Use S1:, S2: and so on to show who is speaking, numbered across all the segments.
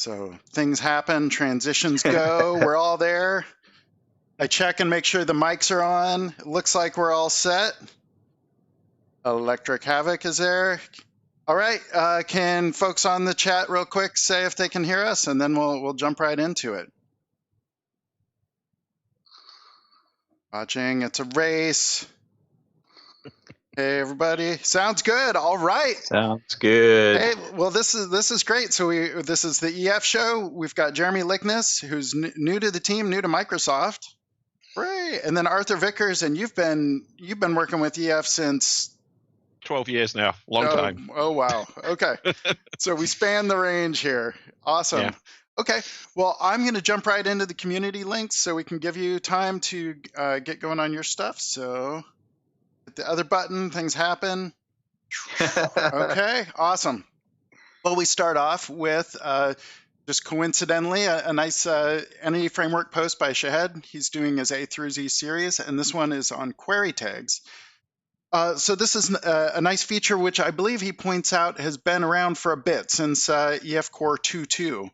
S1: So things happen, transitions go, we're all there. I check and make sure the mics are on. It looks like we're all set. Electric Havoc is there. All right, can folks on the chat real quick say if they can hear us, and then we'll jump right into it. Watching, it's a race. Hey everybody, sounds good. All right.
S2: Sounds good.
S1: Hey, well, this is great. So this is the EF show. We've got Jeremy Likness, who's new to the team, new to Microsoft. Right, and then Arthur Vickers, and you've been working with EF since
S3: 12 years now, long time.
S1: Oh wow. Okay, so we span the range here. Awesome. Yeah. Okay, well, I'm going to jump right into the community links so we can give you time to get going on your stuff. So hit the other button, things happen. Okay, awesome. Well, we start off with just coincidentally a nice entity framework post by Shahed. He's doing his A through Z series, and this one is on query tags. So this is a nice feature which I believe he points out has been around for a bit since EF Core 2.2,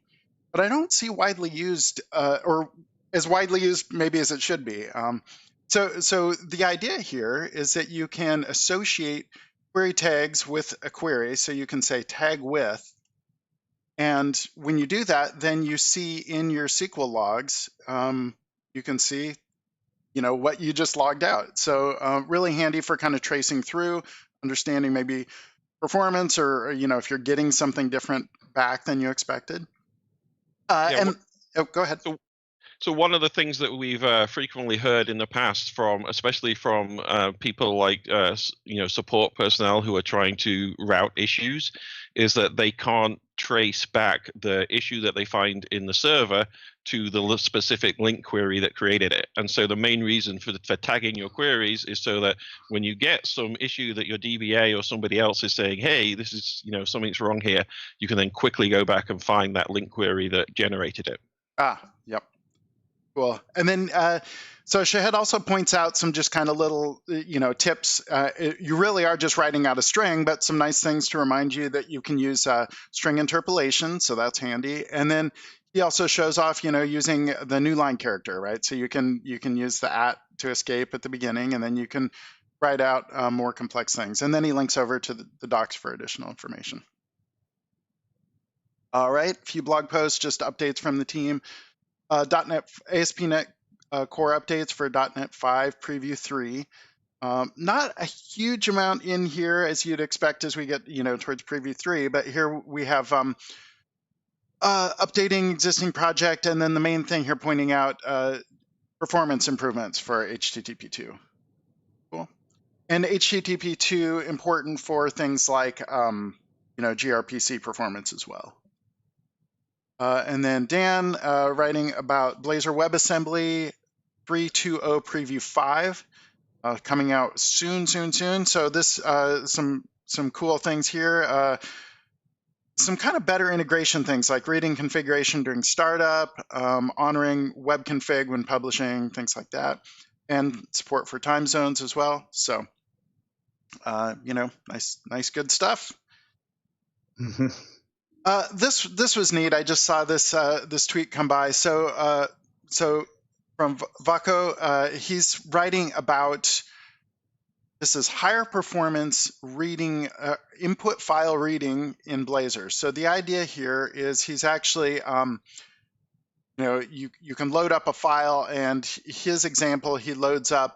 S1: but I don't see widely used or as widely used maybe as it should be. So the idea here is that you can associate query tags with a query. So you can say tag with, and when you do that, then you see in your SQL logs, you can see what you just logged out. So really handy for kind of tracing through, understanding maybe performance, or if you're getting something different back than you expected. Go ahead.
S3: So one of the things that we've frequently heard in the past, especially from people like support personnel who are trying to route issues, is that they can't trace back the issue that they find in the server to the specific LINQ query that created it. And so the main reason for tagging your queries is so that when you get some issue that your DBA or somebody else is saying, hey, this is something's wrong here, you can then quickly go back and find that LINQ query that generated it.
S1: Yep. Cool. And then, so Shahed also points out some just kind of little, tips. You really are just writing out a string, but some nice things to remind you that you can use string interpolation. So that's handy. And then he also shows off, using the new line character, right? So you can use the @ to escape at the beginning, and then you can write out more complex things. And then he links over to the docs for additional information. All right, a few blog posts, just updates from the team. .NET ASP.NET core updates for .NET 5 Preview 3. Not a huge amount in here as you'd expect as we get towards Preview 3, but here we have updating existing project, and then the main thing here pointing out performance improvements for HTTP2. Cool. And HTTP2 important for things like gRPC performance as well. And then Dan writing about Blazor WebAssembly 3.2.0 Preview 5 coming out soon. So this some cool things here. Some kind of better integration things like reading configuration during startup, honoring web config when publishing, things like that, and support for time zones as well. So nice good stuff. This was neat. I just saw this tweet come by. So from Vaco, he's writing about this is higher performance reading, input file reading in Blazor. So the idea here is he's actually you can load up a file, and his example, he loads up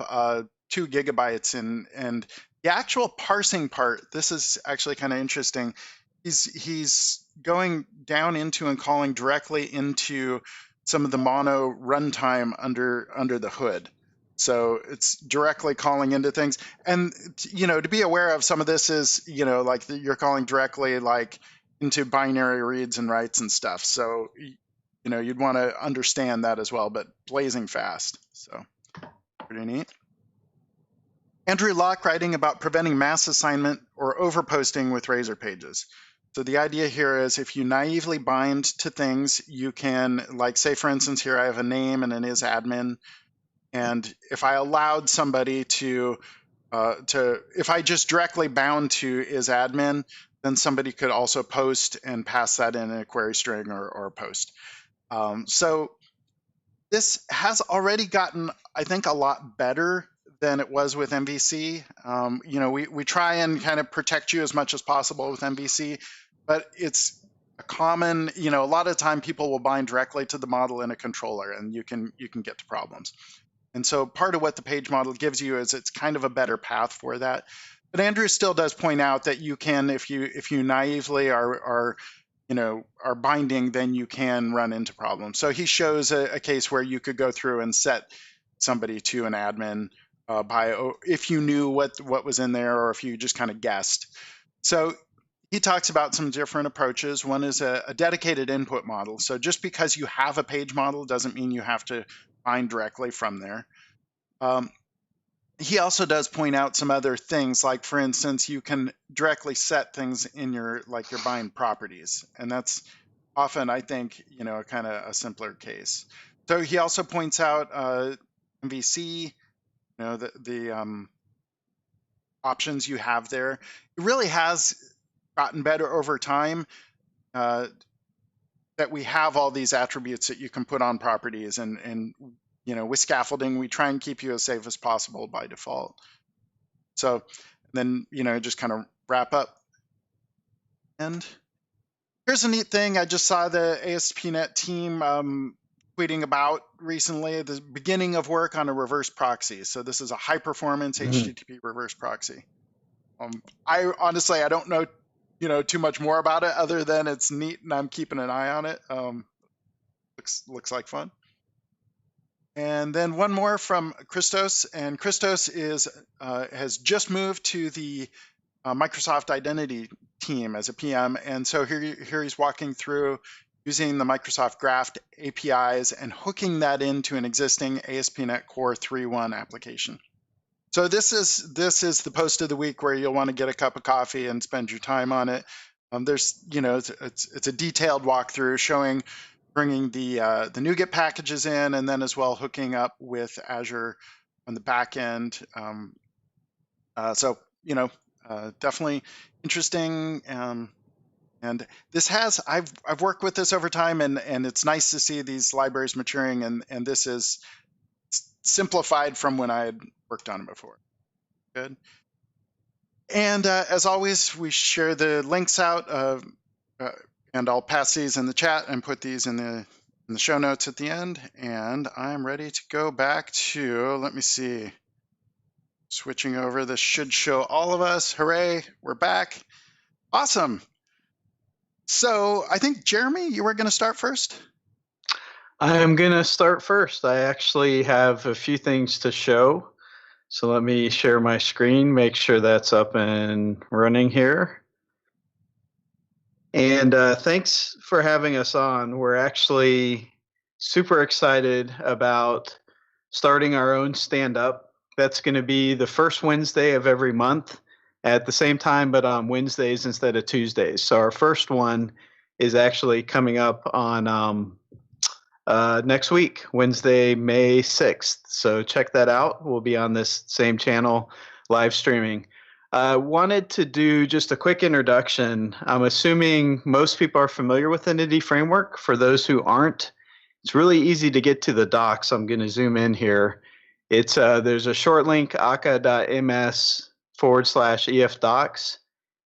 S1: 2 gigabytes and the actual parsing part. This is actually kind of interesting. He's going down into and calling directly into some of the mono runtime under the hood. So it's directly calling into things. And, to be aware of some of this is, like you're calling directly like into binary reads and writes and stuff. So, you'd want to understand that as well, but blazing fast. So pretty neat. Andrew Locke writing about preventing mass assignment or overposting with Razor pages. So the idea here is if you naively bind to things, you can, like, say, for instance, here I have a name and an isAdmin. And if I allowed somebody if I just directly bound to isAdmin, then somebody could also post and pass that in a query string or a post. So this has already gotten, I think, a lot better than it was with MVC. We try and kind of protect you as much as possible with MVC, but it's a common, a lot of the time people will bind directly to the model in a controller, and you can get to problems. And so part of what the page model gives you is it's kind of a better path for that. But Andrew still does point out that you can, if you naively are binding, then you can run into problems. So he shows a case where you could go through and set somebody to an admin if you knew what was in there, or if you just kind of guessed. So he talks about some different approaches. One is a dedicated input model. So just because you have a page model doesn't mean you have to bind directly from there. He also does point out some other things, like, for instance, you can directly set things in your bind properties. And that's often, I think, kind of a simpler case. So he also points out MVC, the options you have there. It really has gotten better over time, that we have all these attributes that you can put on properties, and with scaffolding, we try and keep you as safe as possible by default. So then, just kind of wrap up. And here's a neat thing I just saw the ASP.NET team tweeting about recently, the beginning of work on a reverse proxy. So this is a high performance HTTP reverse proxy. I honestly don't know too much more about it, other than it's neat and I'm keeping an eye on it. Looks like fun. And then one more from Christos, and Christos has just moved to the Microsoft Identity team as a PM, and so here he's walking through using the Microsoft Graph APIs and hooking that into an existing ASP.NET Core 3.1 application. So this is the post of the week where you'll want to get a cup of coffee and spend your time on it. There's it's a detailed walkthrough showing bringing the NuGet packages in, and then as well hooking up with Azure on the back end. So definitely interesting. And this I've worked with this over time, and it's nice to see these libraries maturing, and this is simplified from when I had worked on it before. Good. And as always, we share the links out, and I'll pass these in the chat and put these in the show notes at the end. And I'm ready to go back to, let me see, switching over. This should show all of us. Hooray, we're back. Awesome. So I think, Jeremy, you were going to start first?
S2: I'm going to start first. I actually have a few things to show. So let me share my screen, make sure that's up and running here. And thanks for having us on. We're actually super excited about starting our own stand-up. That's going to be the first Wednesday of every month at the same time, but on Wednesdays instead of Tuesdays. So our first one is actually coming up on next week, Wednesday, May 6th. So check that out. We'll be on this same channel live streaming. I wanted to do just a quick introduction. I'm assuming most people are familiar with the Entity Framework. For those who aren't, it's really easy to get to the docs. I'm going to zoom in here. It's there's a short link, aka.ms/efdocs,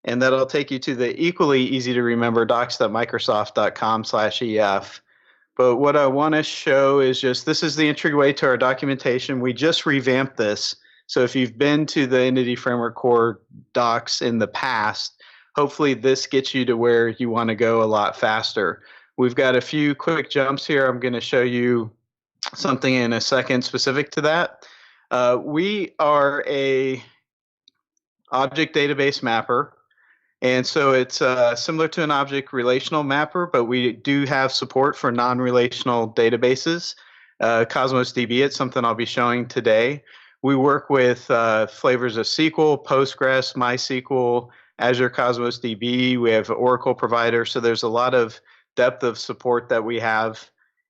S2: and that'll take you to the equally easy to remember docs.microsoft.com/ef. But what I want to show is just, this is the entryway to our documentation. We just revamped this. So if you've been to the Entity Framework Core docs in the past, hopefully this gets you to where you want to go a lot faster. We've got a few quick jumps here. I'm going to show you something in a second specific to that. We are a object database mapper. And so it's similar to an object relational mapper, but we do have support for non-relational databases. Cosmos DB, it's something I'll be showing today. We work with flavors of SQL, Postgres, MySQL, Azure Cosmos DB. We have Oracle provider. So there's a lot of depth of support that we have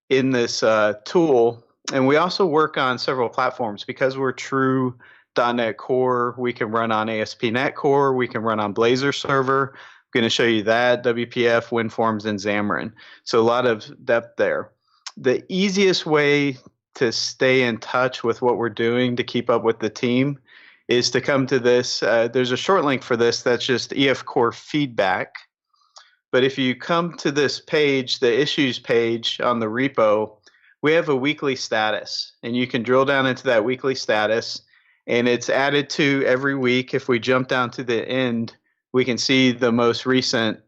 S2: in this tool. And we also work on several platforms. Because we're true .NET Core, we can run on ASP.NET Core, we can run on Blazor server. We've going to show you that, WPF, WinForms, and Xamarin. So a lot of depth there. The easiest way to stay in touch with what we're doing to keep up with the team is to come to this. There's a short link for this that's just EF Core feedback. But if you come to this page, the issues page on the repo, we have a weekly status, and you can drill down into that weekly status, and it's added to every week. If we jump down to the end, we can see the most recent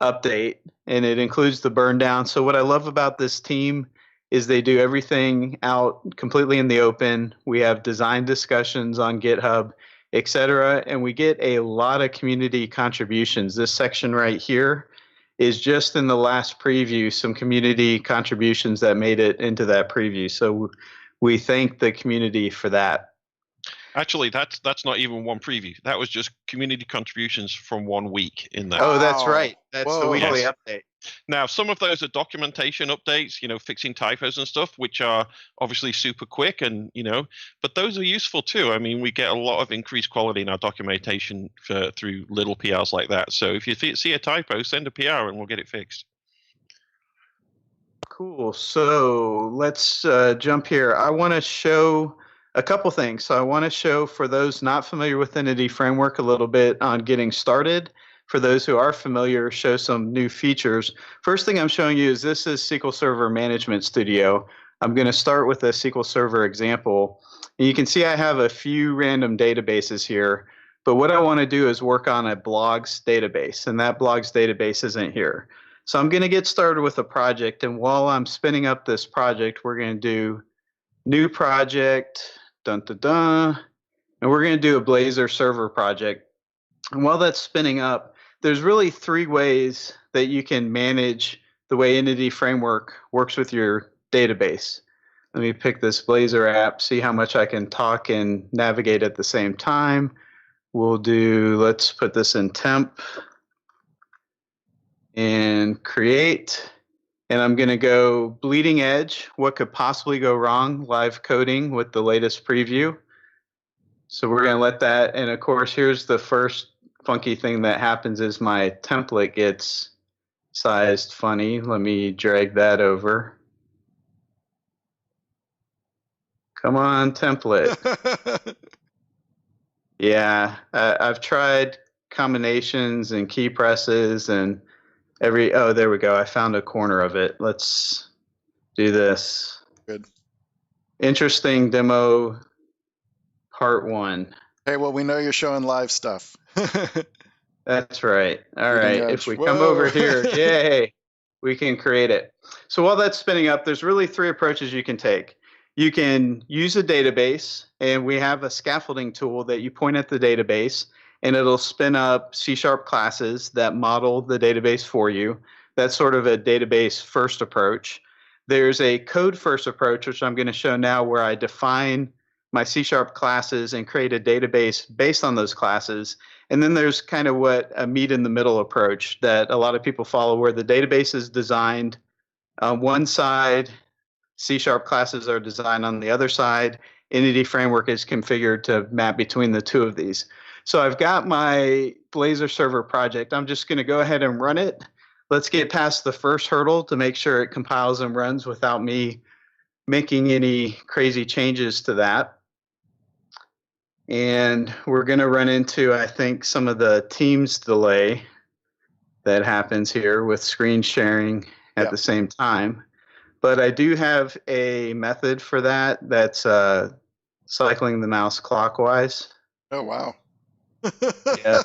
S2: update, and it includes the burn down. So what I love about this team is they do everything out completely in the open. We have design discussions on GitHub, etc., and we get a lot of community contributions. This section right here is just in the last preview, some community contributions that made it into that preview. So we thank the community for that.
S3: Actually, that's not even one preview. That was just community contributions from 1 week in there.
S2: Oh, that's right. That's the weekly update.
S3: Now, some of those are documentation updates, fixing typos and stuff, which are obviously super quick and, but those are useful too. I mean, we get a lot of increased quality in our documentation through little PRs like that. So if you see a typo, send a PR and we'll get it fixed.
S2: Cool. So let's jump here. I want to show a couple things. So I want to show, for those not familiar with Entity Framework, a little bit on getting started. For those who are familiar, show some new features. First thing I'm showing you is this is SQL Server Management Studio. I'm going to start with a SQL Server example. And you can see I have a few random databases here, but what I want to do is work on a blogs database, and that blogs database isn't here. So I'm going to get started with a project, and while I'm spinning up this project, we're going to do new project, dun, dun, dun, and we're going to do a Blazor server project. And while that's spinning up, there's really 3 ways that you can manage the way Entity Framework works with your database. Let me pick this Blazor app, see how much I can talk and navigate at the same time. Let's put this in temp and create. And I'm going to go bleeding edge. What could possibly go wrong? Live coding with the latest preview. So we're going to let that. And of course, here's the first funky thing that happens is my template gets sized funny. Let me drag that over. Come on, template. Yeah, I've tried combinations and key presses and oh, there we go. I found a corner of it. Let's do this.
S1: Good.
S2: Interesting demo, part 1.
S1: Hey, well, we know you're showing live stuff.
S2: That's right. All right. If we come over here, yay, we can create it. So while that's spinning up, there's really 3 approaches you can take. You can use a database, and we have a scaffolding tool that you point at the database, and it'll spin up C# classes that model the database for you. That's sort of a database first approach. There's a code first approach, which I'm going to show now, where I define my C# classes and create a database based on those classes. And then there's kind of what a meet in the middle approach that a lot of people follow, where the database is designed on one side, C# classes are designed on the other side. Entity Framework is configured to map between the 2 of these. So I've got my Blazor server project. I'm just going to go ahead and run it. Let's get past the first hurdle to make sure it compiles and runs without me making any crazy changes to that. And we're going to run into, I think, some of the Teams delay that happens here with screen sharing at the same time. But I do have a method for that that's cycling the mouse clockwise.
S1: Oh, wow.
S2: Yeah.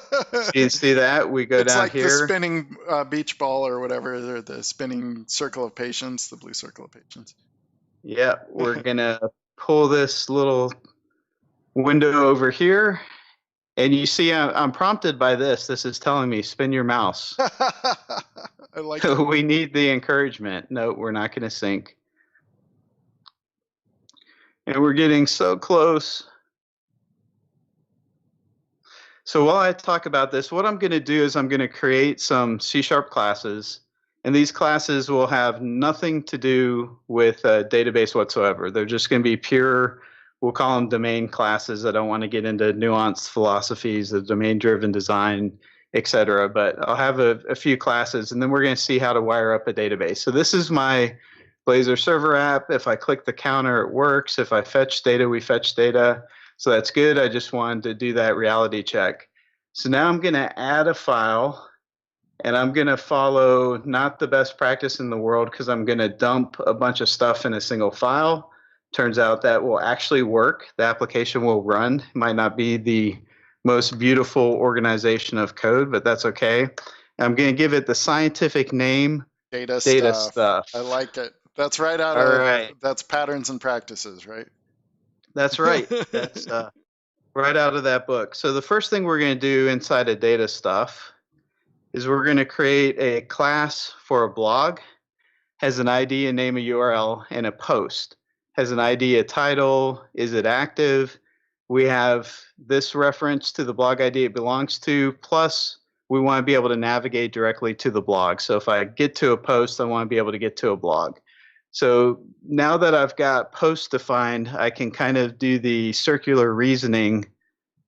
S2: You see that? We go down here.
S1: It's like the spinning beach ball or whatever, or the spinning circle of patience, the blue circle of patience.
S2: Yeah, we're going to pull this little window over here. And you see I'm prompted by this. This is telling me, spin your mouse.
S1: I like it.
S2: We need the encouragement. No, we're not going to sync. And we're getting so close. So while I talk about this, what I'm going to do is I'm going to create some C# classes. And these classes will have nothing to do with a database whatsoever. They're just going to be pure, we'll call them domain classes. I don't want to get into nuanced philosophies of domain-driven design etc. But I'll have a few classes, and then we're going to see how to wire up a database. So this is my Blazor server app. If I click the counter, it works. If I fetch data, we fetch data. So that's good. I just wanted to do that reality check. So now I'm going to add a file, and I'm going to follow not the best practice in the world, because I'm going to dump a bunch of stuff in a single file. Turns out that will actually work. The application will run. It might not be the most beautiful organization of code, but that's okay. I'm going to give it the scientific name,
S1: data
S2: stuff.
S1: I like it. That's right out of that's patterns and practices, right?
S2: That's right. That's right out of that book. So the first thing we're going to do inside of data stuff is we're going to create a class for a blog. Has an ID, a name, a URL, and a post. Has an ID, a title. Is it active? We have this reference to the blog ID it belongs to, plus we want to be able to navigate directly to the blog. So if I get to a post, I want to be able to get to a blog. So now that I've got post defined, I can kind of do the circular reasoning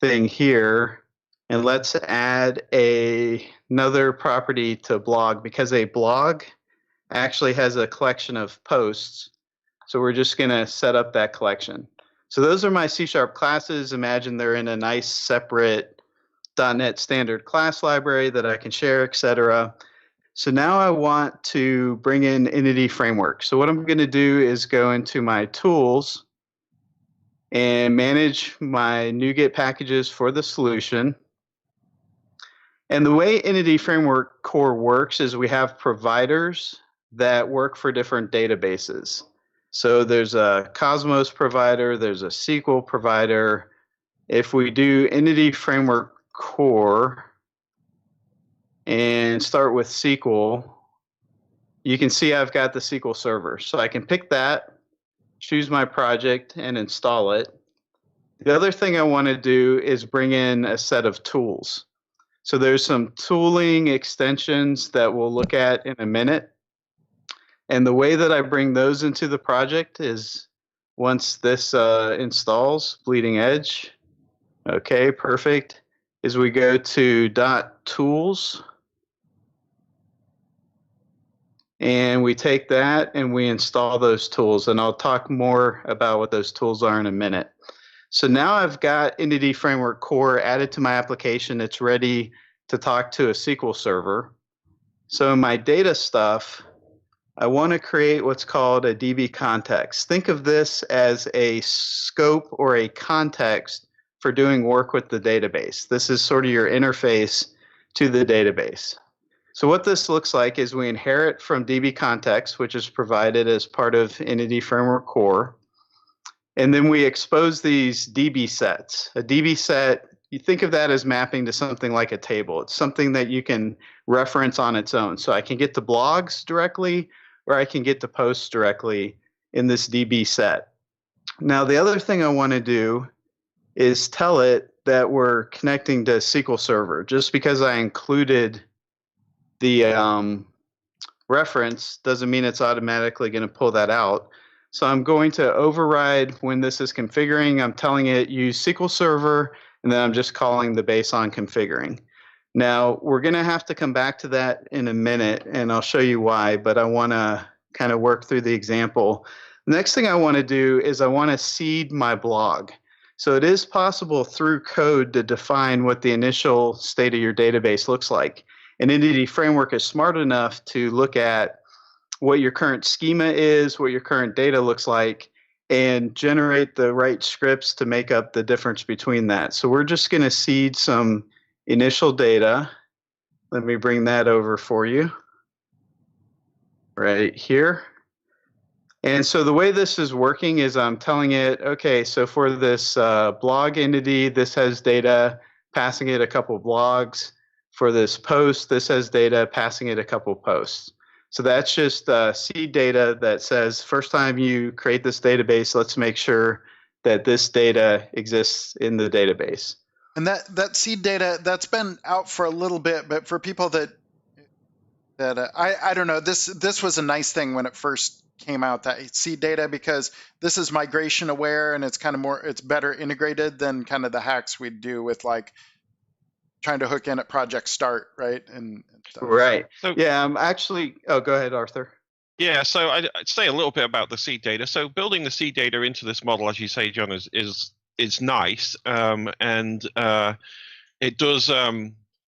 S2: thing here. And let's add another property to blog, because a blog actually has a collection of posts. So we're just going to set up that collection. So those are my C# classes. Imagine they're in a nice separate .NET standard class library that I can share, etc. So now I want to bring in Entity Framework. So what I'm going to do is go into my tools and manage my NuGet packages for the solution. And the way Entity Framework Core works is we have providers that work for different databases. So there's a Cosmos provider, there's a SQL provider. If we do Entity Framework Core and start with SQL, you can see I've got the SQL Server. So I can pick that, choose my project, and install it. The other thing I want to do is bring in a set of tools. So there's some tooling extensions that we'll look at in a minute. And the way that I bring those into the project is once this installs, Bleeding Edge, okay, perfect, is we go to .tools, and we take that and we install those tools. And I'll talk more about what those tools are in a minute. So now I've got Entity Framework Core added to my application. It's ready to talk to a SQL server. So in my data stuff, I want to create what's called a DbContext. Think of this as a scope or a context for doing work with the database. This is sort of your interface to the database. So what this looks like is we inherit from DbContext, which is provided as part of Entity Framework Core. And then we expose these DB sets. A DB set, you think of that as mapping to something like a table. It's something that you can reference on its own. So I can get to blogs directly, or I can get to posts directly in this DB set. Now, the other thing I want to do is tell it that we're connecting to SQL Server. Just because I included the reference doesn't mean it's automatically going to pull that out. So I'm going to override when this is configuring. I'm telling it use SQL Server, and then I'm just calling the base on configuring. Now, we're going to have to come back to that in a minute, and I'll show you why, but I want to kind of work through the example. The next thing I want to do is I want to seed my blog. So it is possible through code to define what the initial state of your database looks like. And Entity Framework is smart enough to look at what your current schema is, what your current data looks like, and generate the right scripts to make up the difference between that. So we're just going to seed some initial data. Let me bring that over for you right here. And so the way this is working is I'm telling it, okay, so for this blog entity, this has data, passing it a couple blogs. For this post, this has data, passing it a couple posts. So that's just seed data that says, first time you create this database, let's make sure that this data exists in the database.
S1: And that seed data, that's been out for a little bit, but for people that I don't know, this was a nice thing when it first came out, that seed data, because this is migration aware and it's kind of more, it's better integrated than kind of the hacks we'd do with like trying to hook in at project start, right? And stuff.
S2: Right. So, yeah, I'm actually. Oh, go ahead, Arthur.
S3: Yeah, so I'd say a little bit about the seed data. So building the seed data into this model, as you say, John, is nice, and it does.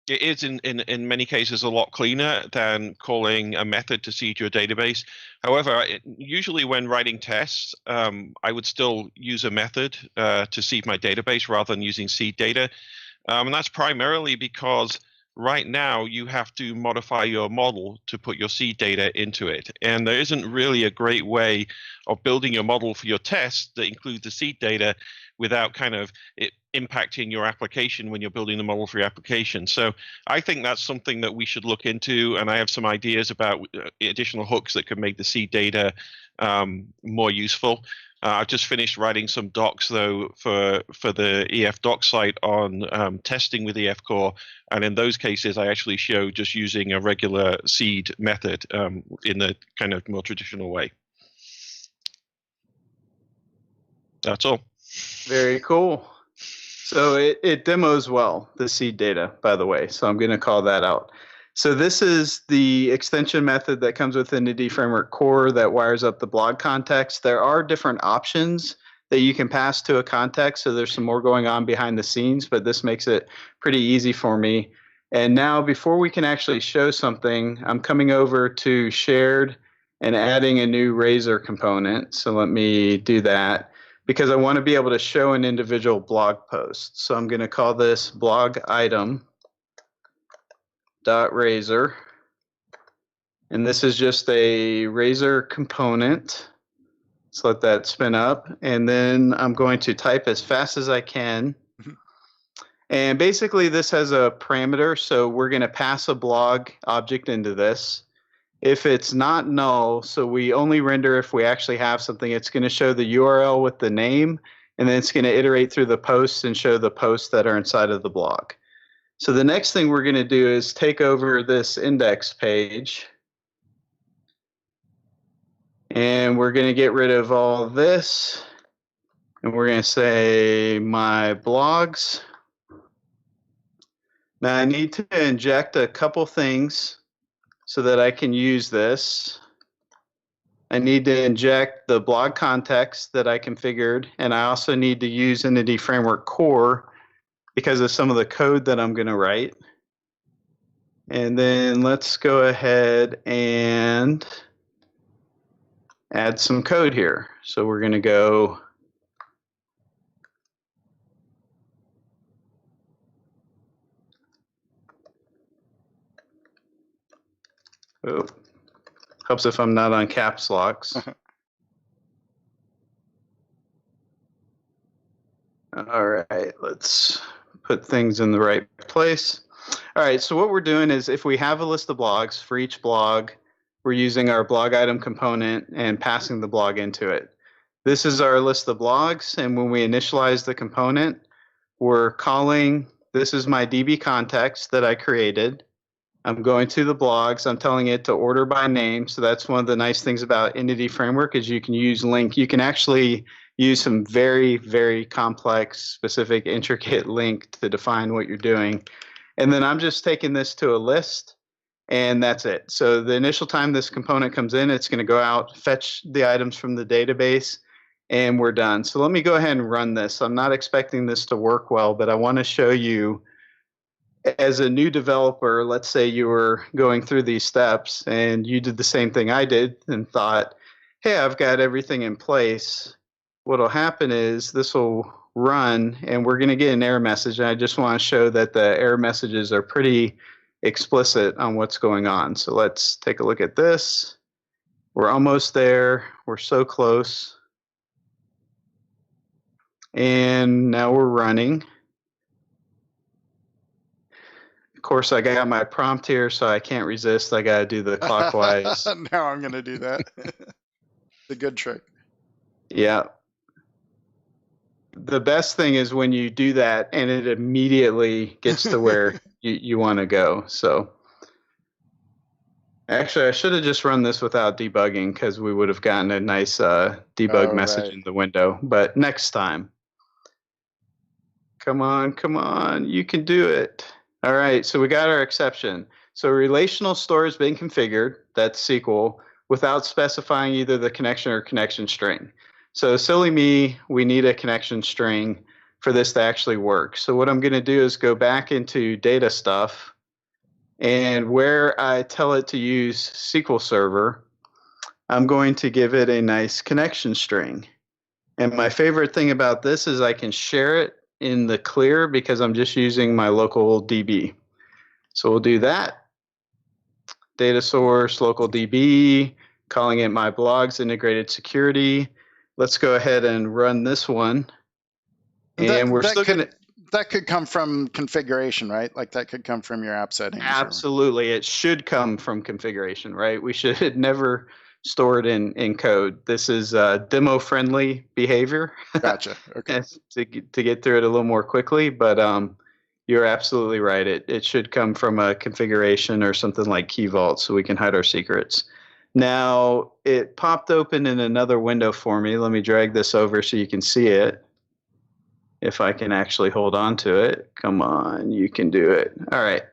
S3: It is in many cases a lot cleaner than calling a method to seed your database. However, usually when writing tests, I would still use a method to seed my database rather than using seed data. And that's primarily because right now you have to modify your model to put your seed data into it. And there isn't really a great way of building your model for your test that includes the seed data without kind of it impacting your application when you're building the model for your application. So I think that's something that we should look into, and I have some ideas about additional hooks that could make the seed data more useful. I've just finished writing some docs though for the EF doc site on testing with EF Core, and in those cases I actually show just using a regular seed method in the kind of more traditional way. That's all.
S2: Very cool. So it demos well, the seed data, by the way. So I'm going to call that out. So this is the extension method that comes with Entity Framework Core that wires up the blog context. There are different options that you can pass to a context. So there's some more going on behind the scenes, but this makes it pretty easy for me. And now before we can actually show something, I'm coming over to shared and adding a new Razor component. So let me do that, because I want to be able to show an individual blog post. So I'm going to call this blog item.razor. And this is just a Razor component. Let's let that spin up. And then I'm going to type as fast as I can. And basically this has a parameter. So we're going to pass a blog object into this. If it's not null, so we only render if we actually have something, it's going to show the URL with the name, and then it's going to iterate through the posts and show the posts that are inside of the blog. So the next thing we're going to do is take over this index page, and we're going to get rid of all this, and we're going to say my blogs. Now I need to inject a couple things so that I can use this. I need to inject the blog context that I configured, and I also need to use Entity Framework Core because of some of the code that I'm going to write. And then let's go ahead and add some code here. So we're going to go helps if I'm not on caps locks. All right, let's put things in the right place. All right, so what we're doing is if we have a list of blogs, for each blog, we're using our blog item component and passing the blog into it. This is our list of blogs, and when we initialize the component, we're calling, this is my DbContext that I created. I'm going to the blogs. I'm telling it to order by name. So that's one of the nice things about Entity Framework is you can use LINQ. You can actually use some very, very complex, specific, intricate LINQ to define what you're doing. And then I'm just taking this to a list, and that's it. So the initial time this component comes in, it's going to go out, fetch the items from the database, and we're done. So let me go ahead and run this. I'm not expecting this to work well, but I want to show you as a new developer, let's say you were going through these steps and you did the same thing I did and thought, hey, I've got everything in place. What will happen is this will run and we're going to get an error message. And I just want to show that the error messages are pretty explicit on what's going on. So let's take a look at this. We're almost there. We're so close. And now we're running. Of course, I got my prompt here, so I can't resist. I got to do the clockwise.
S1: Now I'm going to do that. The good trick.
S2: Yeah. The best thing is when you do that and it immediately gets to where you want to go. So actually, I should have just run this without debugging because we would have gotten a nice debug message in the window. But next time. Come on, come on. You can do it. All right, so we got our exception. So relational store has been configured, that's SQL, without specifying either the connection or connection string. So silly me, we need a connection string for this to actually work. So what I'm going to do is go back into data stuff, and where I tell it to use SQL Server, I'm going to give it a nice connection string. And my favorite thing about this is I can share it in the clear because I'm just using my local DB. So we'll do that. Data source, local DB, calling it my blogs integrated security. Let's go ahead and run this one. And we're still going to...
S1: That could come from configuration, right? Like that could come from your app settings.
S2: Absolutely. It should come from configuration, right? We should never store it in code. This is demo-friendly behavior.
S1: Gotcha. Okay.
S2: to get through it a little more quickly, but you're absolutely right. It should come from a configuration or something like Key Vault so we can hide our secrets. Now, it popped open in another window for me. Let me drag this over so you can see it. If I can actually hold on to it. Come on, you can do it. All right.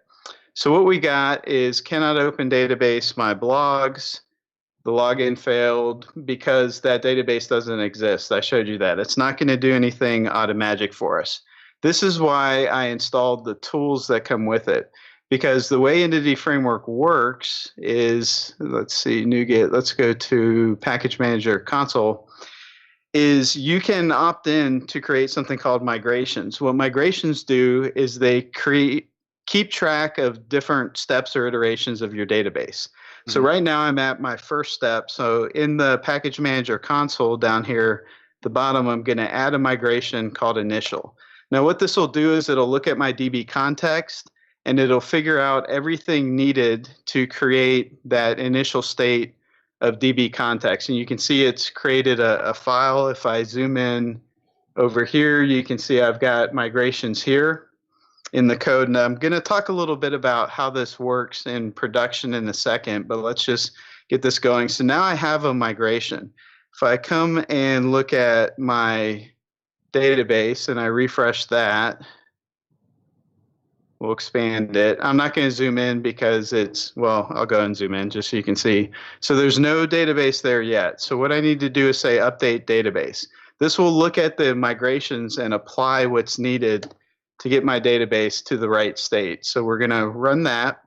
S2: So what we got is cannot open database my blogs. The login failed because that database doesn't exist. I showed you that. It's not going to do anything automagic for us. This is why I installed the tools that come with it. Because the way Entity Framework works is, let's see, NuGet, let's go to Package Manager Console, is you can opt in to create something called migrations. What migrations do is they keep track of different steps or iterations of your database. So right now I'm at my first step. So in the Package Manager Console down here, the bottom, I'm going to add a migration called initial. Now what this will do is it'll look at my DbContext and it'll figure out everything needed to create that initial state of DbContext. And you can see it's created a file. If I zoom in over here, you can see I've got migrations here in the code. And I'm going to talk a little bit about how this works in production in a second, but let's just get this going. So now I have a migration. If I come and look at my database and I refresh that, we'll expand it. I'm not going to zoom in because it's, well, I'll go and zoom in just so you can see. So there's no database there yet. So what I need to do is say update database. This will look at the migrations and apply what's needed to get my database to the right state. So we're going to run that.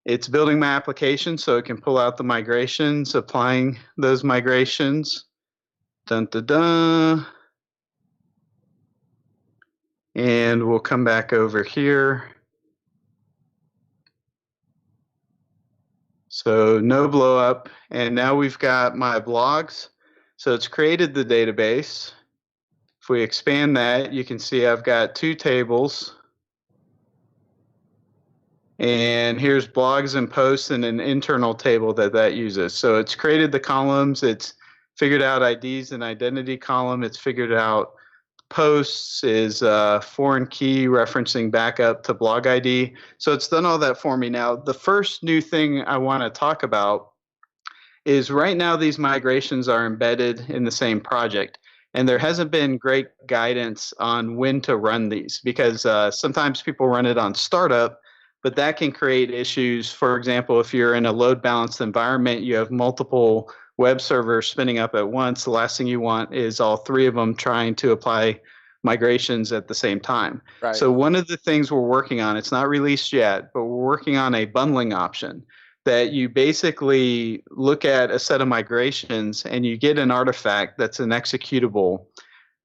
S2: It's building my application so it can pull out the migrations, applying those migrations. Dun, dun, dun. And we'll come back over here. So no blow up, and now we've got my blogs. So it's created the database. If we expand that, you can see I've got two tables. And here's blogs and posts and an internal table that uses. So it's created the columns. It's figured out IDs and identity column. It's figured out posts is foreign key referencing back up to blog ID. So it's done all that for me. Now, the first new thing I want to talk about is right now these migrations are embedded in the same project. And there hasn't been great guidance on when to run these because sometimes people run it on startup, but that can create issues. For example, if you're in a load balanced environment, you have multiple web servers spinning up at once. The last thing you want is all three of them trying to apply migrations at the same time.
S1: Right.
S2: So one of the things we're working on, it's not released yet, but we're working on a bundling option that you basically look at a set of migrations and you get an artifact that's an executable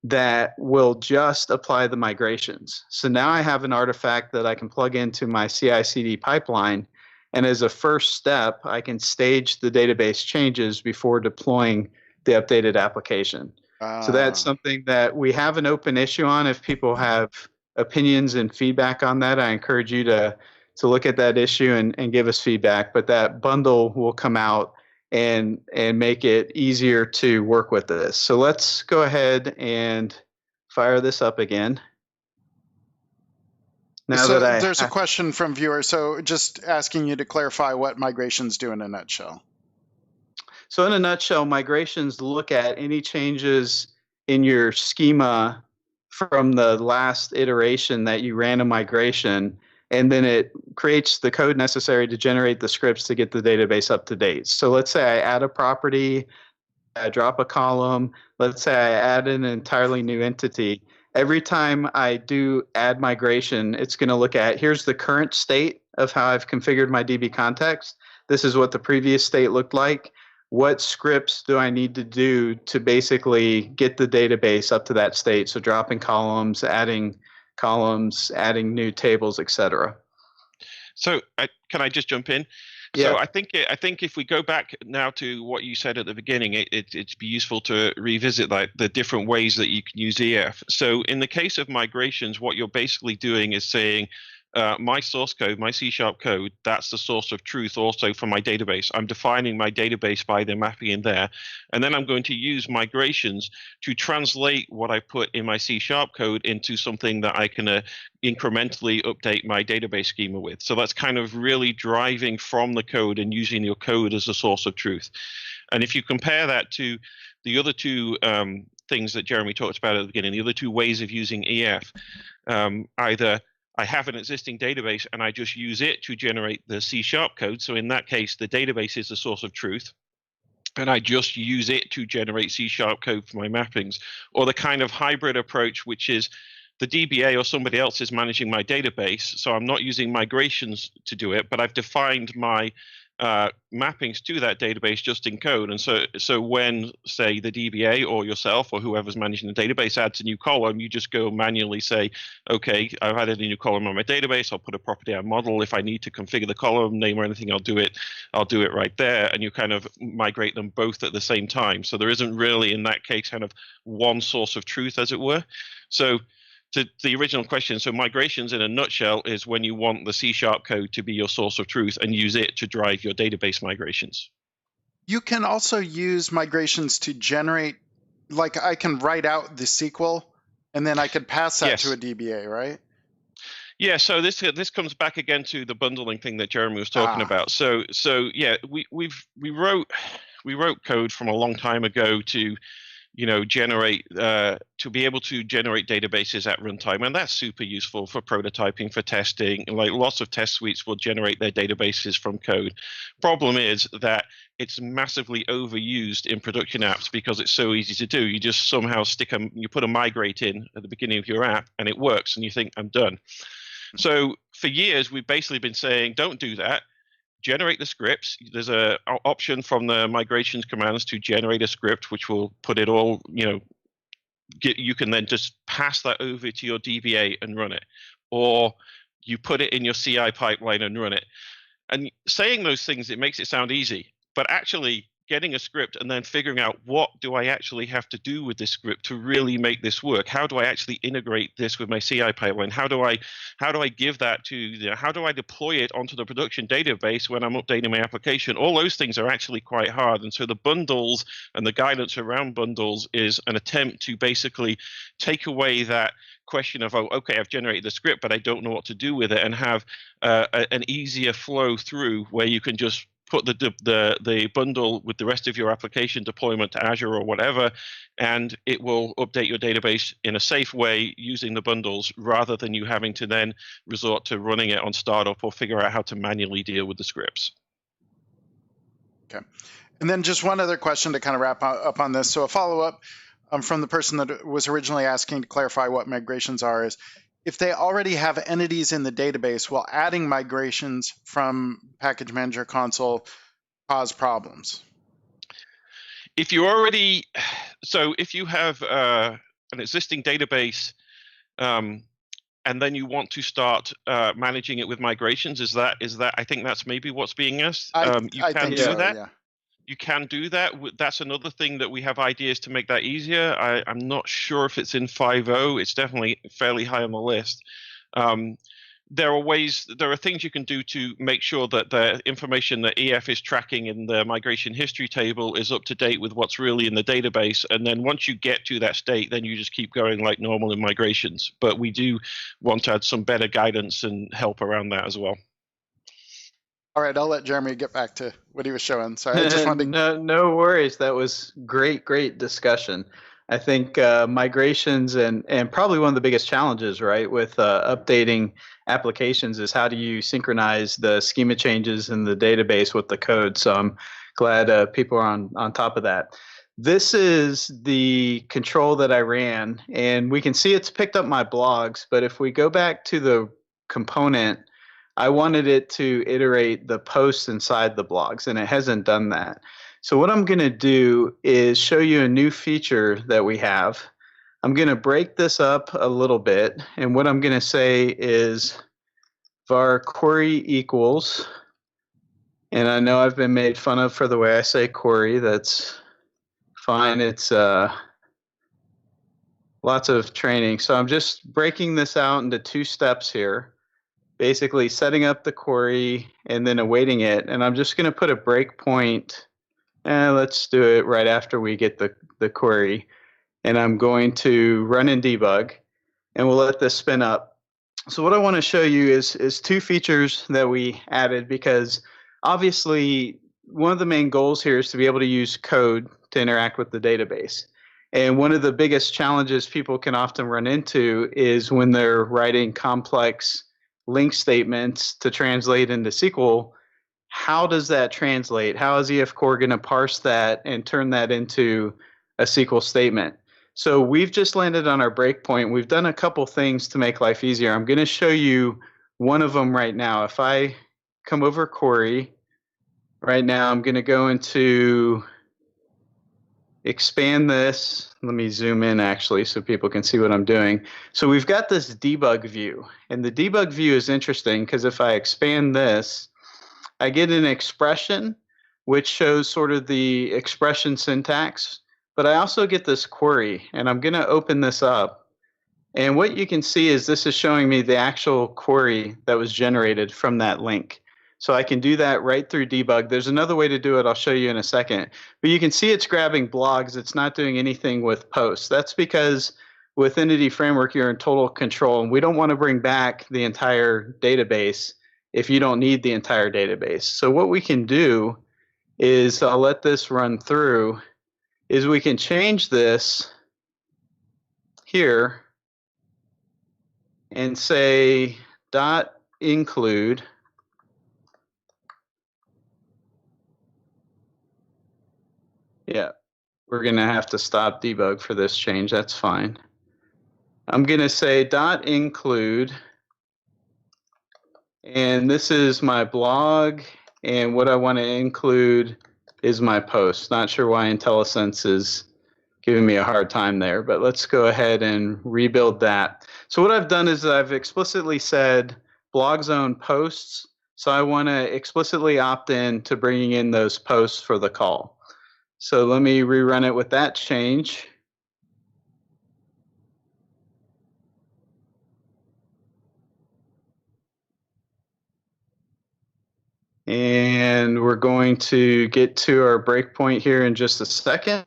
S2: that will just apply the migrations. So now I have an artifact that I can plug into my CI/CD pipeline. And as a first step, I can stage the database changes before deploying the updated application. So that's something that we have an open issue on. If people have opinions and feedback on that, I encourage you to look at that issue and give us feedback. But that bundle will come out and make it easier to work with this. So let's go ahead and fire this up again.
S1: There's a question from viewers. So just asking you to clarify what migrations do in a nutshell.
S2: So in a nutshell, migrations look at any changes in your schema from the last iteration that you ran a migration, and then it creates the code necessary to generate the scripts to get the database up to date. So let's say I add a property, I drop a column, let's say I add an entirely new entity. Every time I do add migration, it's going to look at, here's the current state of how I've configured my DbContext. This is what the previous state looked like. What scripts do I need to do to basically get the database up to that state? So dropping columns, adding new tables, etc.
S3: So can I just jump in?
S2: Yeah.
S3: So I think if we go back now to what you said at the beginning, it'd be useful to revisit like the different ways that you can use EF. So in the case of migrations, what you're basically doing is saying, my source code, my C# code, that's the source of truth also for my database. I'm defining my database by the mapping in there. And then I'm going to use migrations to translate what I put in my C# code into something that I can incrementally update my database schema with. So that's kind of really driving from the code and using your code as a source of truth. And if you compare that to the other two things that Jeremy talked about at the beginning, the other two ways of using EF, either I have an existing database and I just use it to generate the C# code. So in that case, the database is the source of truth, and I just use it to generate C# code for my mappings. Or the kind of hybrid approach, which is the DBA or somebody else is managing my database. So I'm not using migrations to do it, but I've defined my mappings to that database just in code. And so when, say, the DBA or yourself or whoever's managing the database adds a new column, you just go manually say, okay, I've added a new column on my database. I'll put a property and model. If I need to configure the column name or anything, I'll do it right there. And you kind of migrate them both at the same time. So there isn't really, in that case, kind of one source of truth, as it were. So to the original question, so migrations in a nutshell is when you want the C# code to be your source of truth and use it to drive your database migrations.
S1: You can also use migrations to generate, like I can write out the SQL and then I could pass that to a DBA, right?
S3: Yeah, so this comes back again to the bundling thing that Jeremy was talking about. So yeah, we wrote code from a long time ago to generate to be able to generate databases at runtime, and that's super useful for prototyping, for testing. Like lots of test suites will generate their databases from code. Problem is that it's massively overused in production apps because it's so easy to do. You just somehow you put a migrate in at the beginning of your app, and it works, and you think, I'm done. So for years, we've basically been saying, don't do that. Generate the scripts. There's an option from the migrations commands to generate a script, which will put it all, you can then just pass that over to your DBA and run it. Or you put it in your CI pipeline and run it. And saying those things, it makes it sound easy. But actually getting a script and then figuring out what do I actually have to do with this script to really make this work? How do I actually integrate this with my CI pipeline? How do I give that to, how do I deploy it onto the production database when I'm updating my application? All those things are actually quite hard. And so the bundles and the guidance around bundles is an attempt to basically take away that question of, oh, okay, I've generated the script, but I don't know what to do with it, and have an easier flow through where you can just put the bundle with the rest of your application deployment to Azure or whatever, and it will update your database in a safe way using the bundles, rather than you having to then resort to running it on startup or figure out how to manually deal with the scripts.
S1: Okay. And then just one other question to kind of wrap up on this. So a follow-up from the person that was originally asking to clarify what migrations are is, if they already have entities in the database, will adding migrations from Package Manager console cause problems?
S3: If you have an existing database, and then you want to start managing it with migrations, is that I think that's maybe what's being asked. You can do that. Yeah. You can do that. That's another thing that we have ideas to make that easier. I'm not sure if it's in 5.0. It's definitely fairly high on the list. There are things you can do to make sure that the information that EF is tracking in the migration history table is up to date with what's really in the database. And then once you get to that state, then you just keep going like normal in migrations. But we do want to add some better guidance and help around that as well.
S1: All right, I'll let Jeremy get back to what he was showing. Sorry, I just wanted to...
S2: No worries. That was great discussion. I think migrations and probably one of the biggest challenges, right, with updating applications is how do you synchronize the schema changes in the database with the code. So I'm glad people are on top of that. This is the control that I ran, and we can see it's picked up my blogs. But if we go back to the component, I wanted it to iterate the posts inside the blogs, and it hasn't done that. So what I'm going to do is show you a new feature that we have. I'm going to break this up a little bit, and what I'm going to say is var query equals, and I know I've been made fun of for the way I say query. That's fine. It's lots of training. So I'm just breaking this out into 2 steps here, basically setting up the query and then awaiting it. And I'm just going to put a breakpoint. Let's do it right after we get the query. And I'm going to run in debug, and we'll let this spin up. So what I want to show you is 2 features that we added, because obviously one of the main goals here is to be able to use code to interact with the database. And one of the biggest challenges people can often run into is when they're writing complex LINQ statements to translate into SQL. How does that translate? How is EF Core going to parse that and turn that into a SQL statement? So we've just landed on our breakpoint. We've done a couple things to make life easier. I'm going to show you one of them right now. If I come over query, right now I'm going to go into expand this. Let me zoom in actually so people can see what I'm doing. So we've got this debug view, and the debug view is interesting because if I expand this, I get an expression which shows sort of the expression syntax, but I also get this query, and I'm going to open this up. And what you can see is this is showing me the actual query that was generated from that LINQ. So I can do that right through debug. There's another way to do it I'll show you in a second. But you can see it's grabbing blogs. It's not doing anything with posts. That's because with Entity Framework, you're in total control, and we don't want to bring back the entire database if you don't need the entire database. So what we can do is, I'll let this run through, is we can change this here and say dot include we're going to have to stop debug for this change. That's fine. I'm going to say dot include, and this is my blog, and what I want to include is my post. Not sure why IntelliSense is giving me a hard time there, but let's go ahead and rebuild that. So what I've done is I've explicitly said blog zone posts, so I want to explicitly opt in to bringing in those posts for the call. So let me rerun it with that change. And we're going to get to our breakpoint here in just a second.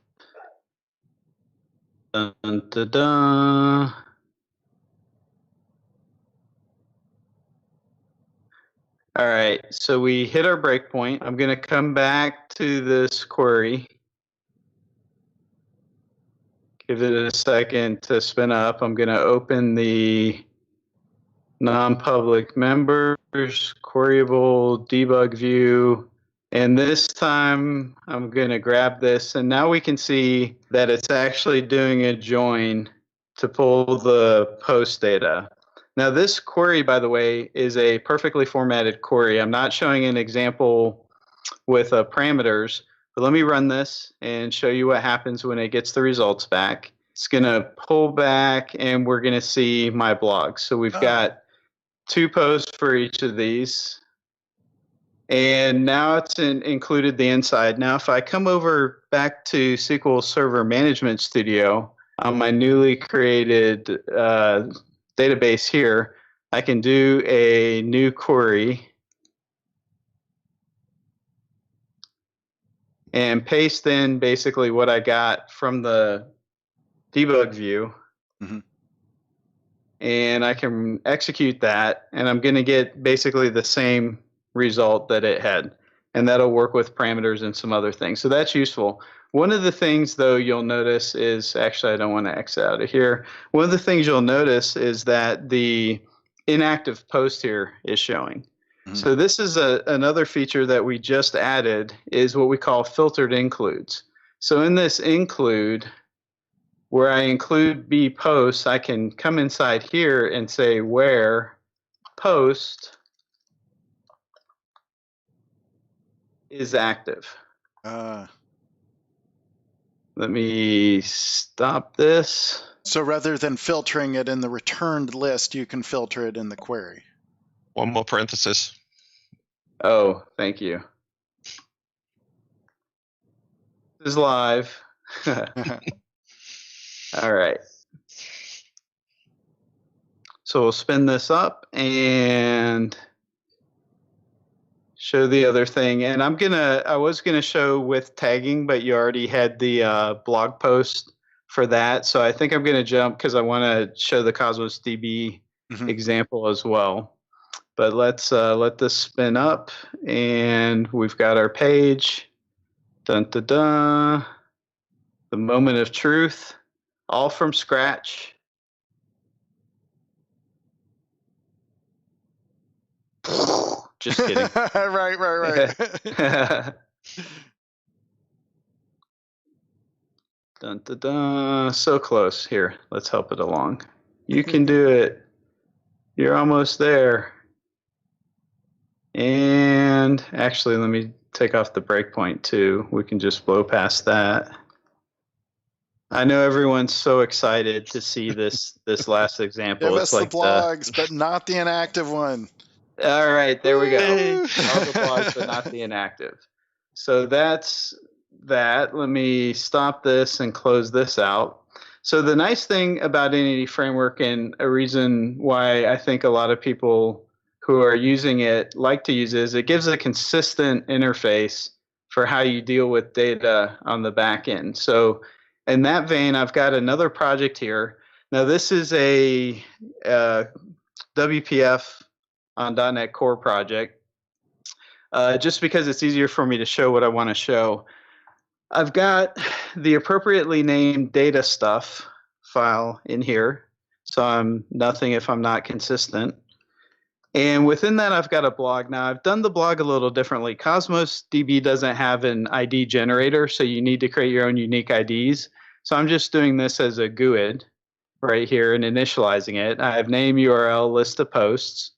S2: Dun, dun, dun. All right, so we hit our breakpoint. I'm going to come back to this query. Give it a second to spin up. I'm going to open the non-public members, queryable debug view, and this time I'm going to grab this, and now we can see that it's actually doing a join to pull the post data. Now this query, by the way, is a perfectly formatted query. I'm not showing an example with parameters, but let me run this and show you what happens when it gets the results back. It's going to pull back, and we're going to see my blog. So we've got 2 posts for each of these, and now it's included the inside. Now if I come over back to SQL Server Management Studio on my newly created database here, I can do a new query and paste in basically what I got from the debug view. Mm-hmm. And I can execute that, and I'm going to get basically the same result that it had. And that'll work with parameters and some other things. So that's useful. One of the things, though, you'll notice is, actually, I don't want to exit out of here. One of the things you'll notice is that the inactive post here is showing. So this is another feature that we just added, is what we call filtered includes. So in this include, where I include B posts, I can come inside here and say where post is active. Let me stop this.
S1: So rather than filtering it in the returned list, you can filter it in the query.
S3: One more parenthesis.
S2: Oh, thank you. This is live. All right. So we'll spin this up and show the other thing. And I was gonna show with tagging, but you already had the blog post for that. So I think I'm gonna jump because I want to show the Cosmos DB example as well. But let's let this spin up, and we've got our page. Dun dun dun. The moment of truth, all from scratch. Just kidding.
S1: Right.
S2: Dun dun dun. So close. Here, let's help it along. You can do it. You're almost there. And actually, let me take off the breakpoint too. We can just blow past that. I know everyone's so excited to see this last example.
S1: Give us like the blogs, but not the inactive one.
S2: All right, there we go. All the blogs, but not the inactive. So that's that. Let me stop this and close this out. So the nice thing about Entity Framework, and a reason why I think a lot of people who are using it like to use it, is it gives a consistent interface for how you deal with data on the back end. So in that vein, I've got another project here. Now this is a WPF on .NET Core project, just because it's easier for me to show what I want to show. I've got the appropriately named data stuff file in here, so I'm nothing if I'm not consistent. And within that, I've got a blog. Now, I've done the blog a little differently. Cosmos DB doesn't have an ID generator, so you need to create your own unique IDs. So I'm just doing this as a GUID right here and initializing it. I have name, URL, list of posts.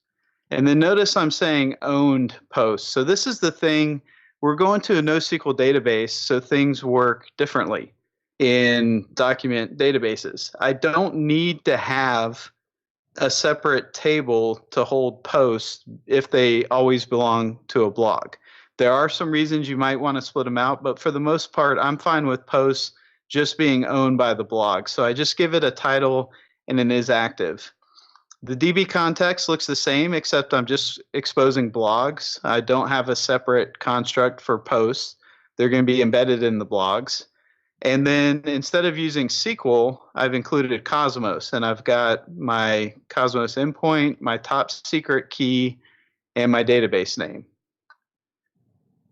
S2: And then notice I'm saying owned posts. So this is the thing. We're going to a NoSQL database, so things work differently in document databases. I don't need to have a separate table to hold posts if they always belong to a blog. There are some reasons you might want to split them out, but for the most part, I'm fine with posts just being owned by the blog. So I just give it a title and it is active. The DbContext looks the same, except I'm just exposing blogs. I don't have a separate construct for posts. They're going to be embedded in the blogs. And then instead of using SQL, I've included Cosmos, and I've got my Cosmos endpoint, my top secret key, and my database name.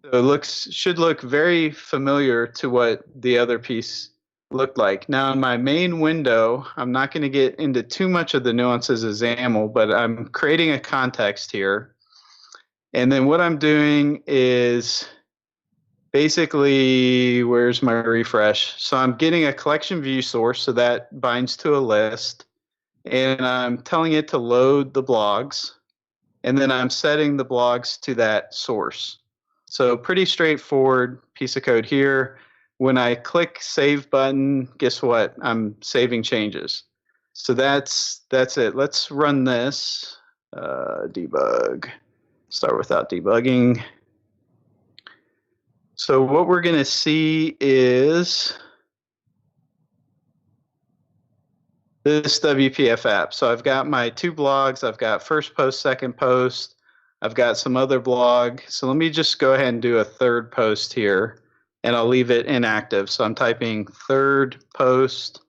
S2: So it should look very familiar to what the other piece looked like. Now in my main window, I'm not going to get into too much of the nuances of XAML, but I'm creating a context here. And then what I'm doing is basically, where's my refresh? So I'm getting a collection view source, so that binds to a list. And I'm telling it to load the blogs. And then I'm setting the blogs to that source. So pretty straightforward piece of code here. When I click save button, guess what? I'm saving changes. So that's it. Let's run this. Debug. Start without debugging. So what we're going to see is this WPF app. So I've got my two blogs. I've got first post, second post. I've got some other blog. So let me just go ahead and do a third post here, and I'll leave it inactive. So I'm typing third post.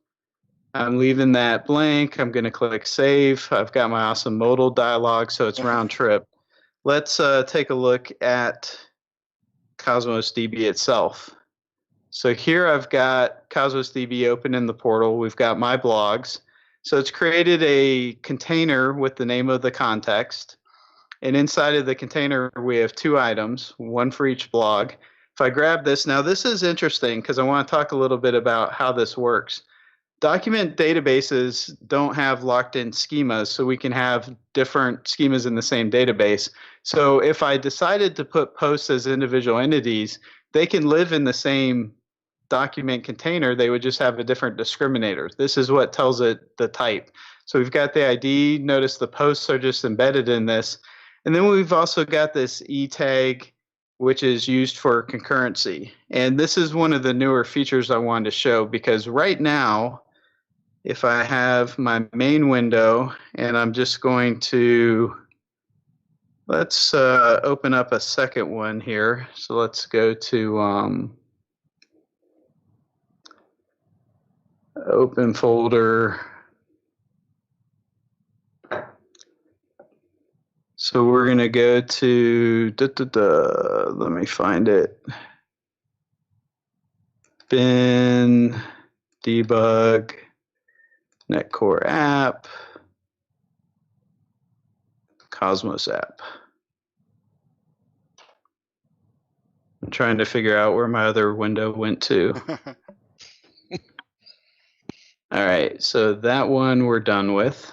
S2: I'm leaving that blank. I'm going to click save. I've got my awesome modal dialog, so it's round trip. Let's take a look at Cosmos DB itself. So here I've got Cosmos DB open in the portal. We've got my blogs. So it's created a container with the name of the context. And inside of the container, we have 2 items, one for each blog. If I grab this, now this is interesting because I want to talk a little bit about how this works. Document databases don't have locked-in schemas, so we can have different schemas in the same database. So if I decided to put posts as individual entities, they can live in the same document container. They would just have a different discriminator. This is what tells it the type. So we've got the ID. Notice the posts are just embedded in this. And then we've also got this E tag, which is used for concurrency. And this is one of the newer features I wanted to show, because right now, if I have my main window and I'm just going to, let's open up a second one here. So let's go to open folder. So we're going to go to, let me find it. Bin, debug, Netcore app, Cosmos app. I'm trying to figure out where my other window went to. All right, so that one we're done with.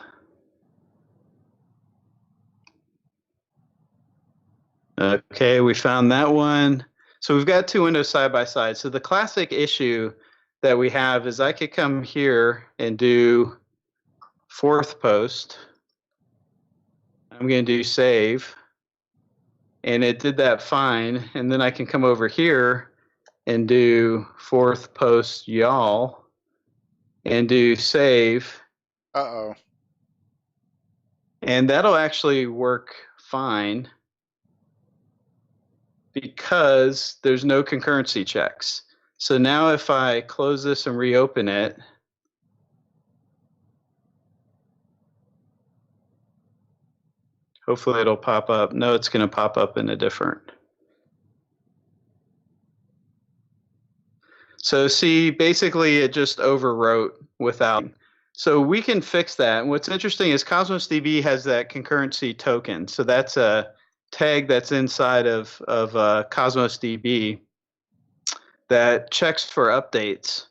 S2: Okay, we found that one. So we've got 2 windows side by side. So the classic issue that we have is I could come here and do 4th post. I'm going to do save. And it did that fine. And then I can come over here and do 4th post y'all and do save.
S1: Uh-oh.
S2: And that'll actually work fine, because there's no concurrency checks. So now if I close this and reopen it, hopefully it'll pop up. No, it's going to pop up in a different. So see, basically it just overwrote without. So we can fix that. And what's interesting is Cosmos DB has that concurrency token. So that's a tag that's inside of Cosmos DB that checks for updates.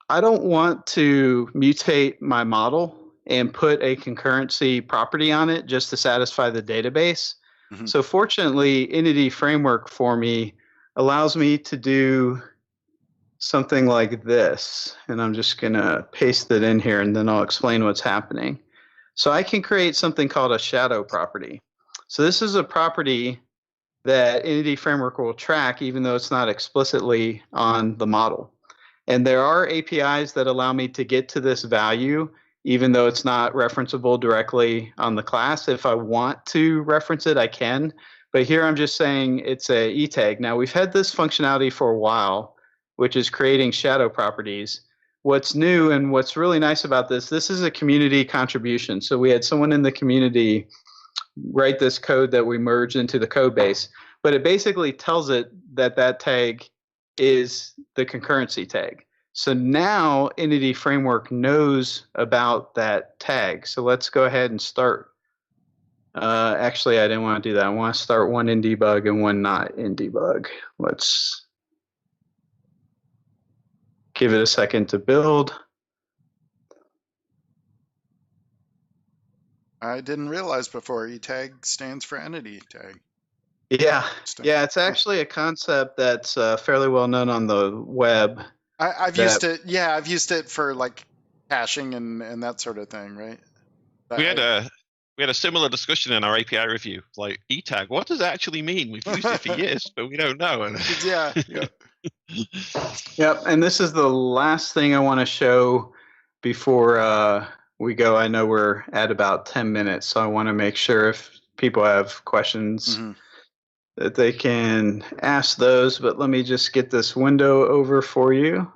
S2: I don't want to mutate my model and put a concurrency property on it just to satisfy the database. Mm-hmm. So fortunately, Entity Framework for me allows me to do something like this. And I'm just going to paste it in here, and then I'll explain what's happening. So I can create something called a shadow property. So this is a property that Entity Framework will track, even though it's not explicitly on the model. And there are APIs that allow me to get to this value, even though it's not referenceable directly on the class. If I want to reference it, I can. But here I'm just saying it's a E tag. Now, we've had this functionality for a while, which is creating shadow properties. What's new and what's really nice about this is a community contribution. So we had someone in the community write this code that we merged into the code base, but it basically tells it that that tag is the concurrency tag. So now Entity Framework knows about that tag. So let's go ahead and start. Actually, I didn't want to do that. I want to start one in debug and one not in debug. Let's give it a second to build.
S1: I didn't realize before E tag stands for entity tag.
S2: Yeah, it's actually a concept that's fairly well known on the web.
S1: I've used it. Yeah, I've used it for like caching and that sort of thing, right?
S3: We had a similar discussion in our API review. Like E tag, what does that actually mean? We've used it for years, but we don't know.
S1: Yeah.
S2: Yep, and this is the last thing I want to show before we go. I know we're at about 10 minutes, so I want to make sure if people have questions that they can ask those. But let me just get this window over for you.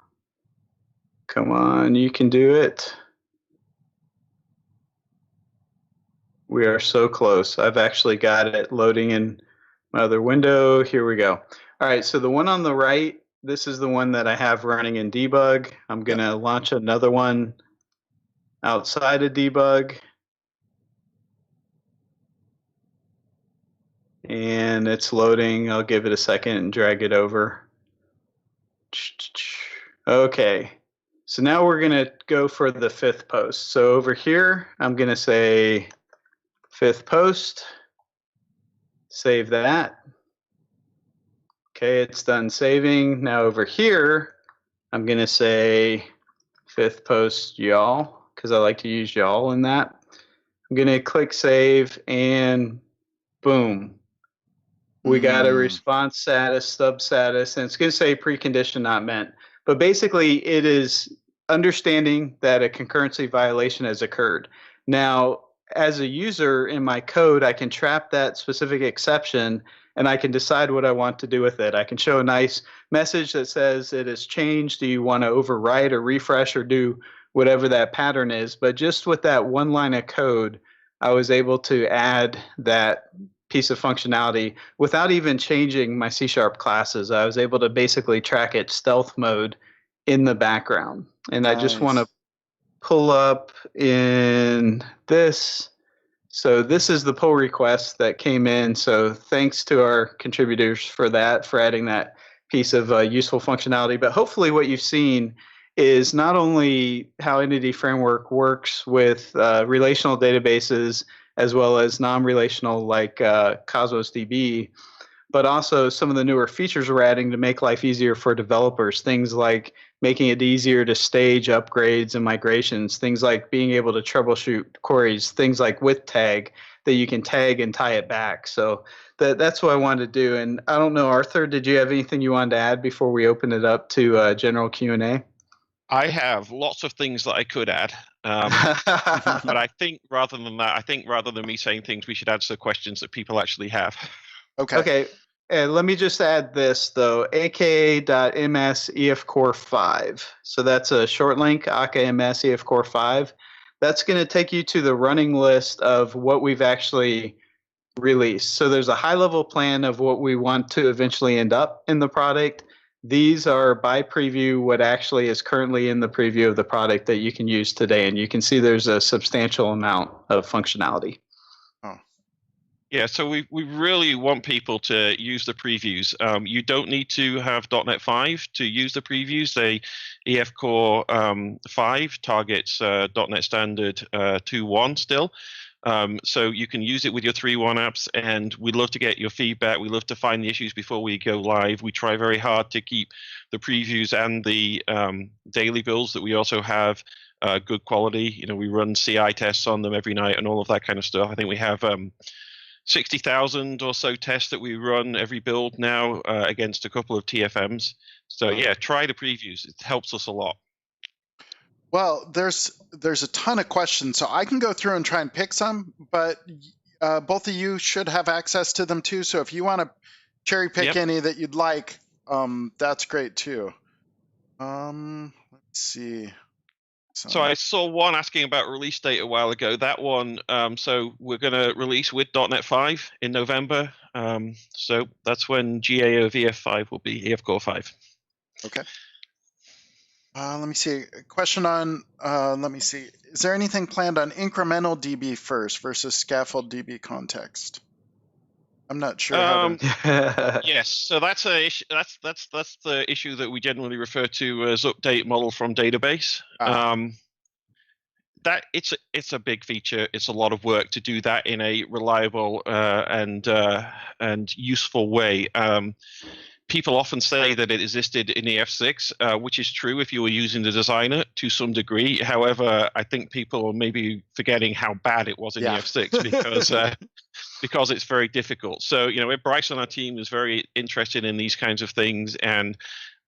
S2: Come on, you can do it. We are so close. I've actually got it loading in my other window. Here we go. All right, so the one on the right, this is the one that I have running in debug. I'm going to launch another one outside of debug. And it's loading. I'll give it a second and drag it over. Okay. So now we're going to go for the 5th post. So over here, I'm going to say 5th post. Save that. Okay, it's done saving. Now over here, I'm going to say 5th post y'all, because I like to use y'all in that. I'm going to click save, and boom. We got a response status, stub status, and it's going to say precondition not met. But basically, it is understanding that a concurrency violation has occurred. Now, as a user in my code, I can trap that specific exception, and I can decide what I want to do with it. I can show a nice message that says it has changed. Do you want to overwrite or refresh or do whatever that pattern is? But just with that one line of code, I was able to add that piece of functionality without even changing my C# classes. I was able to basically track it stealth mode in the background. And nice. I just want to pull up in this. So this is the pull request that came in. So thanks to our contributors for that, for adding that piece of useful functionality. But hopefully what you've seen is not only how Entity Framework works with relational databases as well as non-relational like Cosmos DB, but also some of the newer features we're adding to make life easier for developers. Things like making it easier to stage upgrades and migrations, things like being able to troubleshoot queries, things like with tag that you can tag and tie it back. So that's what I wanted to do. And I don't know, Arthur, did you have anything you wanted to add before we open it up to general Q&A?
S3: I have lots of things that I could add, but I think rather than me saying things, we should answer questions that people actually have.
S2: Okay. And let me just add this, though, aka.ms efcore5. So that's a short link, aka.ms efcore5. That's going to take you to the running list of what we've actually released. So there's a high-level plan of what we want to eventually end up in the product. These are by preview what actually is currently in the preview of the product that you can use today. And you can see there's a substantial amount of functionality.
S3: Yeah, so we really want people to use the previews. You don't need to have .NET 5 to use the previews. EF Core 5 targets .NET Standard 2.1 still. So you can use it with your 3.1 apps, and we'd love to get your feedback. We love to find the issues before we go live. We try very hard to keep the previews and the daily builds that we also have good quality. You know, we run CI tests on them every night and all of that kind of stuff. I think we have 60,000 or so tests that we run every build now against a couple of TFMs. So yeah, try the previews. It helps us a lot.
S1: Well, there's a ton of questions, so I can go through and try and pick some, but both of you should have access to them too. So if you want to cherry pick any that you'd like, that's great too. Let's see.
S3: So I saw one asking about release date a while ago. That one, so we're going to release with .NET 5 in November. So that's when GA of EF5 will be, EF Core 5.
S1: Okay. Let me see. A question on, let me see. Is there anything planned on incremental DB first versus scaffold DbContext? I'm not sure.
S3: Yes, so that's the issue that we generally refer to as update model from database. That it's a big feature. It's a lot of work to do that in a reliable and useful way. People often say that it existed in EF6, which is true if you were using the designer to some degree. However, I think people are maybe forgetting how bad it was in EF6 because it's very difficult. So, you know, Bryce on our team is very interested in these kinds of things, and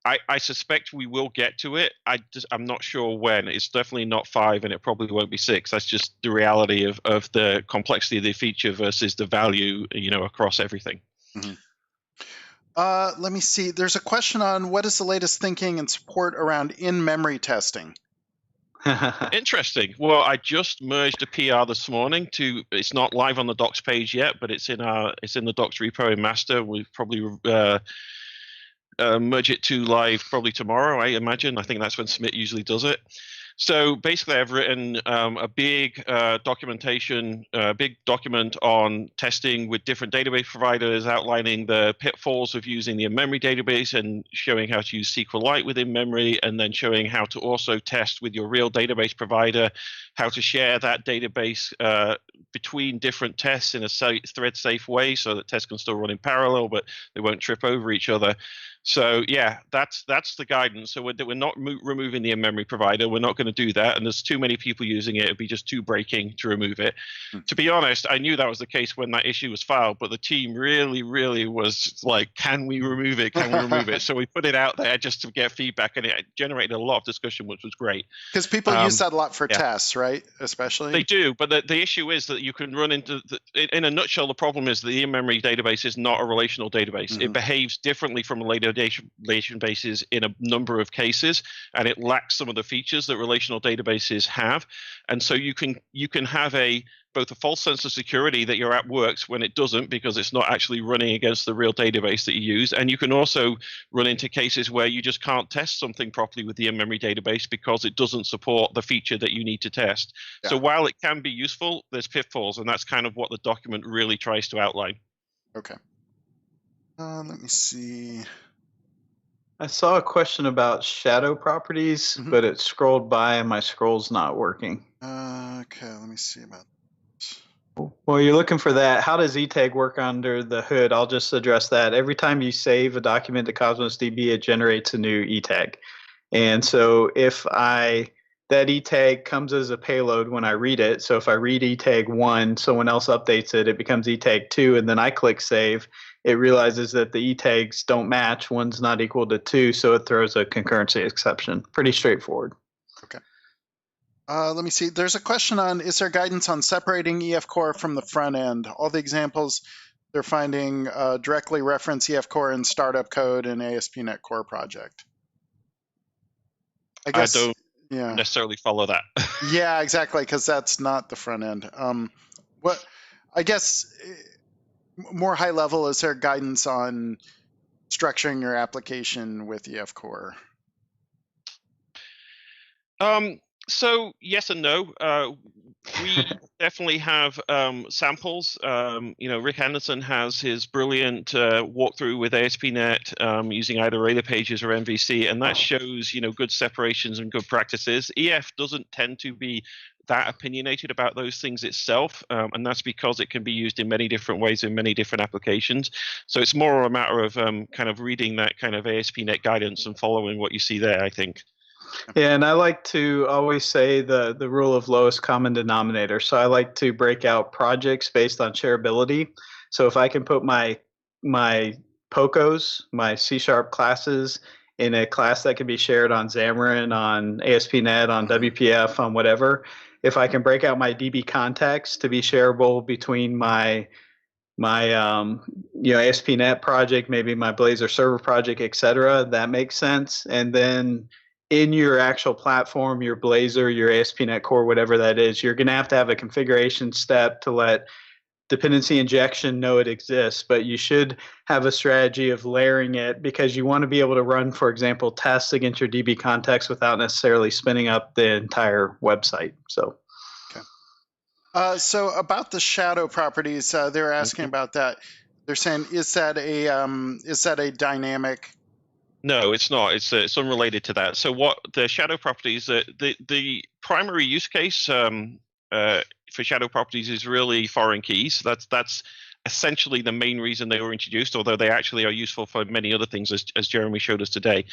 S3: I suspect we will get to it. I'm not sure when. It's definitely not 5, and it probably won't be 6. That's just the reality of the complexity of the feature versus the value, you know, across everything.
S1: Mm-hmm. Let me see. There's a question on what is the latest thinking and support around in-memory testing?
S3: Interesting. Well, I just merged a PR this morning to. It's not live on the docs page yet, but it's in the docs repo in master. We've probably merge it to live probably tomorrow, I imagine. I think that's when Smith usually does it. So basically, I've written a big documentation, a big document on testing with different database providers, outlining the pitfalls of using the in-memory database and showing how to use SQLite within memory, and then showing how to also test with your real database provider, how to share that database between different tests in a thread-safe way so that tests can still run in parallel, but they won't trip over each other. So yeah, that's the guidance. So we're not removing the in-memory provider. We're not going to do that. And there's too many people using it. It'd be just too breaking to remove it. To be honest, I knew that was the case when that issue was filed, but the team really, really was like, can we remove it? Can we remove it? So we put it out there just to get feedback, and it generated a lot of discussion, which was great.
S1: Because people use that a lot for tests, right? Especially.
S3: They do, but the issue is that you can run into, in a nutshell, the problem is the in-memory database is not a relational database. Mm-hmm. It behaves differently from relational databases in a number of cases, and it lacks some of the features that relational databases have. And so you can have both a false sense of security that your app works when it doesn't, because it's not actually running against the real database that you use. And you can also run into cases where you just can't test something properly with the in-memory database because it doesn't support the feature that you need to test. Yeah. So while it can be useful, there's pitfalls, and that's kind of what the document really tries to outline.
S1: Okay. Let me see.
S2: I saw a question about shadow properties, but it scrolled by and my scroll's not working.
S1: Okay, let me see about that.
S2: Well, you're looking for that. How does ETAG work under the hood? I'll just address that. Every time you save a document to Cosmos DB, it generates a new ETAG. And so if that ETAG comes as a payload when I read it. So if I read ETAG 1, someone else updates it, it becomes ETAG 2, and then I click save. It realizes that the ETAGs don't match. 1's not equal to 2, so it throws a concurrency exception. Pretty straightforward.
S1: Okay. Let me see. There's a question on, is there guidance on separating EF Core from the front end? All the examples they're finding directly reference EF Core in startup code and ASP.NET Core project.
S3: I don't necessarily follow that.
S1: Yeah, exactly, because that's not the front end. What I guess more high level, is there guidance on structuring your application with EF Core?
S3: So yes and no. We definitely have samples. Rick Anderson has his brilliant walkthrough with ASP.NET using either Radar Pages or MVC, and that shows good separations and good practices. EF doesn't tend to be that opinionated about those things itself, and that's because it can be used in many different ways in many different applications. So it's more a matter of kind of reading that kind of ASP.NET guidance and following what you see there, I think.
S2: Yeah, and I like to always say the rule of lowest common denominator. So I like to break out projects based on shareability. So if I can put my POCOs, my C# classes, in a class that can be shared on Xamarin, on ASP.NET, on WPF, on whatever, if I can break out my DbContext to be shareable between my ASP.NET project, maybe my Blazor server project, etc., that makes sense. And then in your actual platform, your Blazor, your ASP.NET Core, whatever that is, you're going to have a configuration step to let dependency injection know it exists, but you should have a strategy of layering it, because you want to be able to run, for example, tests against your DbContext without necessarily spinning up the entire website. So,
S1: okay. So about the shadow properties, they're asking about that. They're saying, is that a dynamic?
S3: No, it's not. It's unrelated to that. So what the shadow properties, the primary use case for shadow properties is really foreign keys. That's essentially the main reason they were introduced, although they actually are useful for many other things, as Jeremy showed us today.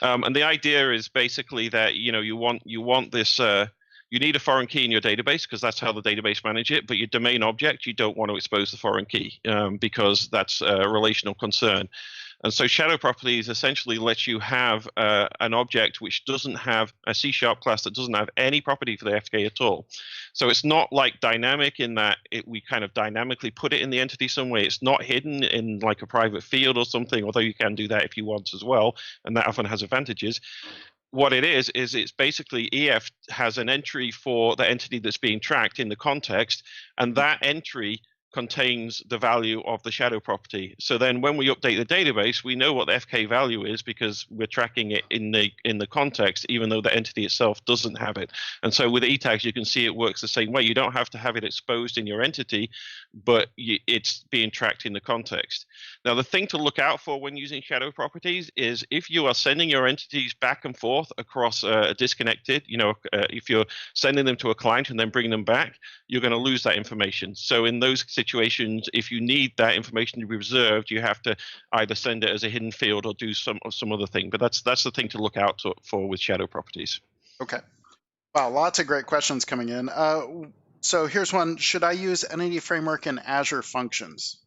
S3: And the idea is basically that you want this. You need a foreign key in your database because that's how the database manages it. But your domain object, you don't want to expose the foreign key because that's a relational concern. And so shadow properties essentially let you have an object which doesn't have a C# class that doesn't have any property for the FK at all. So it's not like dynamic in that we kind of dynamically put it in the entity some way. It's not hidden in like a private field or something, although you can do that if you want as well, and that often has advantages. What it is it's basically EF has an entry for the entity that's being tracked in the context, and that entry contains the value of the shadow property. So then when we update the database, we know what the FK value is because we're tracking it in the context, even though the entity itself doesn't have it. And so with e-tags, you can see it works the same way. You don't have to have it exposed in your entity, but it's being tracked in the context. Now, the thing to look out for when using shadow properties is if you are sending your entities back and forth across a disconnected, if you're sending them to a client and then bringing them back, you're going to lose that information. So in those situations, if you need that information to be preserved, you have to either send it as a hidden field or do some other thing. But that's the thing to look out for with shadow properties.
S1: Okay. Wow, lots of great questions coming in. So here's one. Should I use Entity Framework in Azure Functions?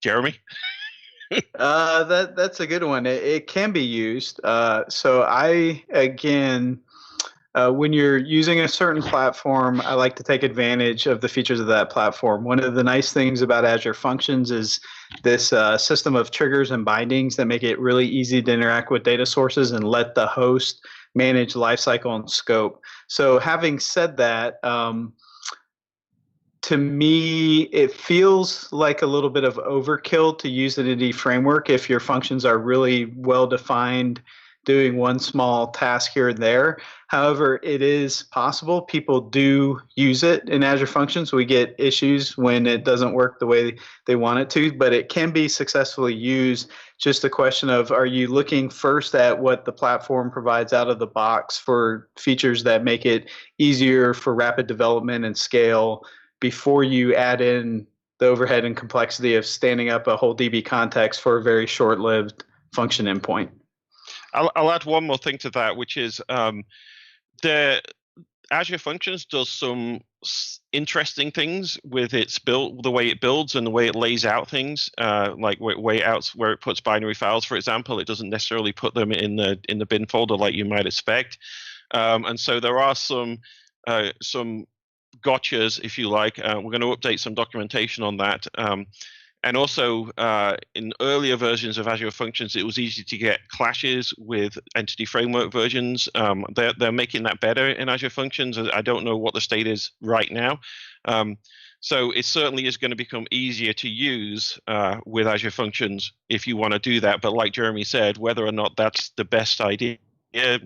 S3: Jeremy?
S2: That's a good one. It can be used. So when you're using a certain platform, I like to take advantage of the features of that platform. One of the nice things about Azure Functions is this system of triggers and bindings that make it really easy to interact with data sources and let the host manage lifecycle and scope. So having said that, to me, it feels like a little bit of overkill to use an Entity Framework if your functions are really well defined, doing one small task here and there. However, it is possible. People do use it in Azure Functions. We get issues when it doesn't work the way they want it to, but it can be successfully used. Just a question of, are you looking first at what the platform provides out of the box for features that make it easier for rapid development and scale before you add in the overhead and complexity of standing up a whole DbContext for a very short-lived function endpoint?
S3: I'll add one more thing to that, which is the Azure Functions does some interesting things with its build, the way it builds and the way it lays out things, like where it puts binary files, for example. It doesn't necessarily put them in the bin folder like you might expect, and so there are some gotchas, if you like. We're going to update some documentation on that. And also, in earlier versions of Azure Functions, it was easy to get clashes with Entity Framework versions. They're making that better in Azure Functions. I don't know what the state is right now. So it certainly is going to become easier to use with Azure Functions if you want to do that. But like Jeremy said, whether or not that's the best idea, it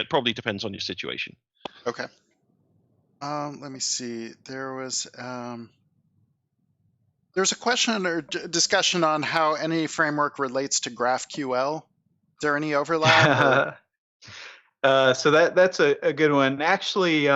S3: probably depends on your situation.
S1: Okay. Let me see. There's a question or discussion on how Entity Framework relates to GraphQL. Is there any overlap?
S2: So that's a good one. Actually,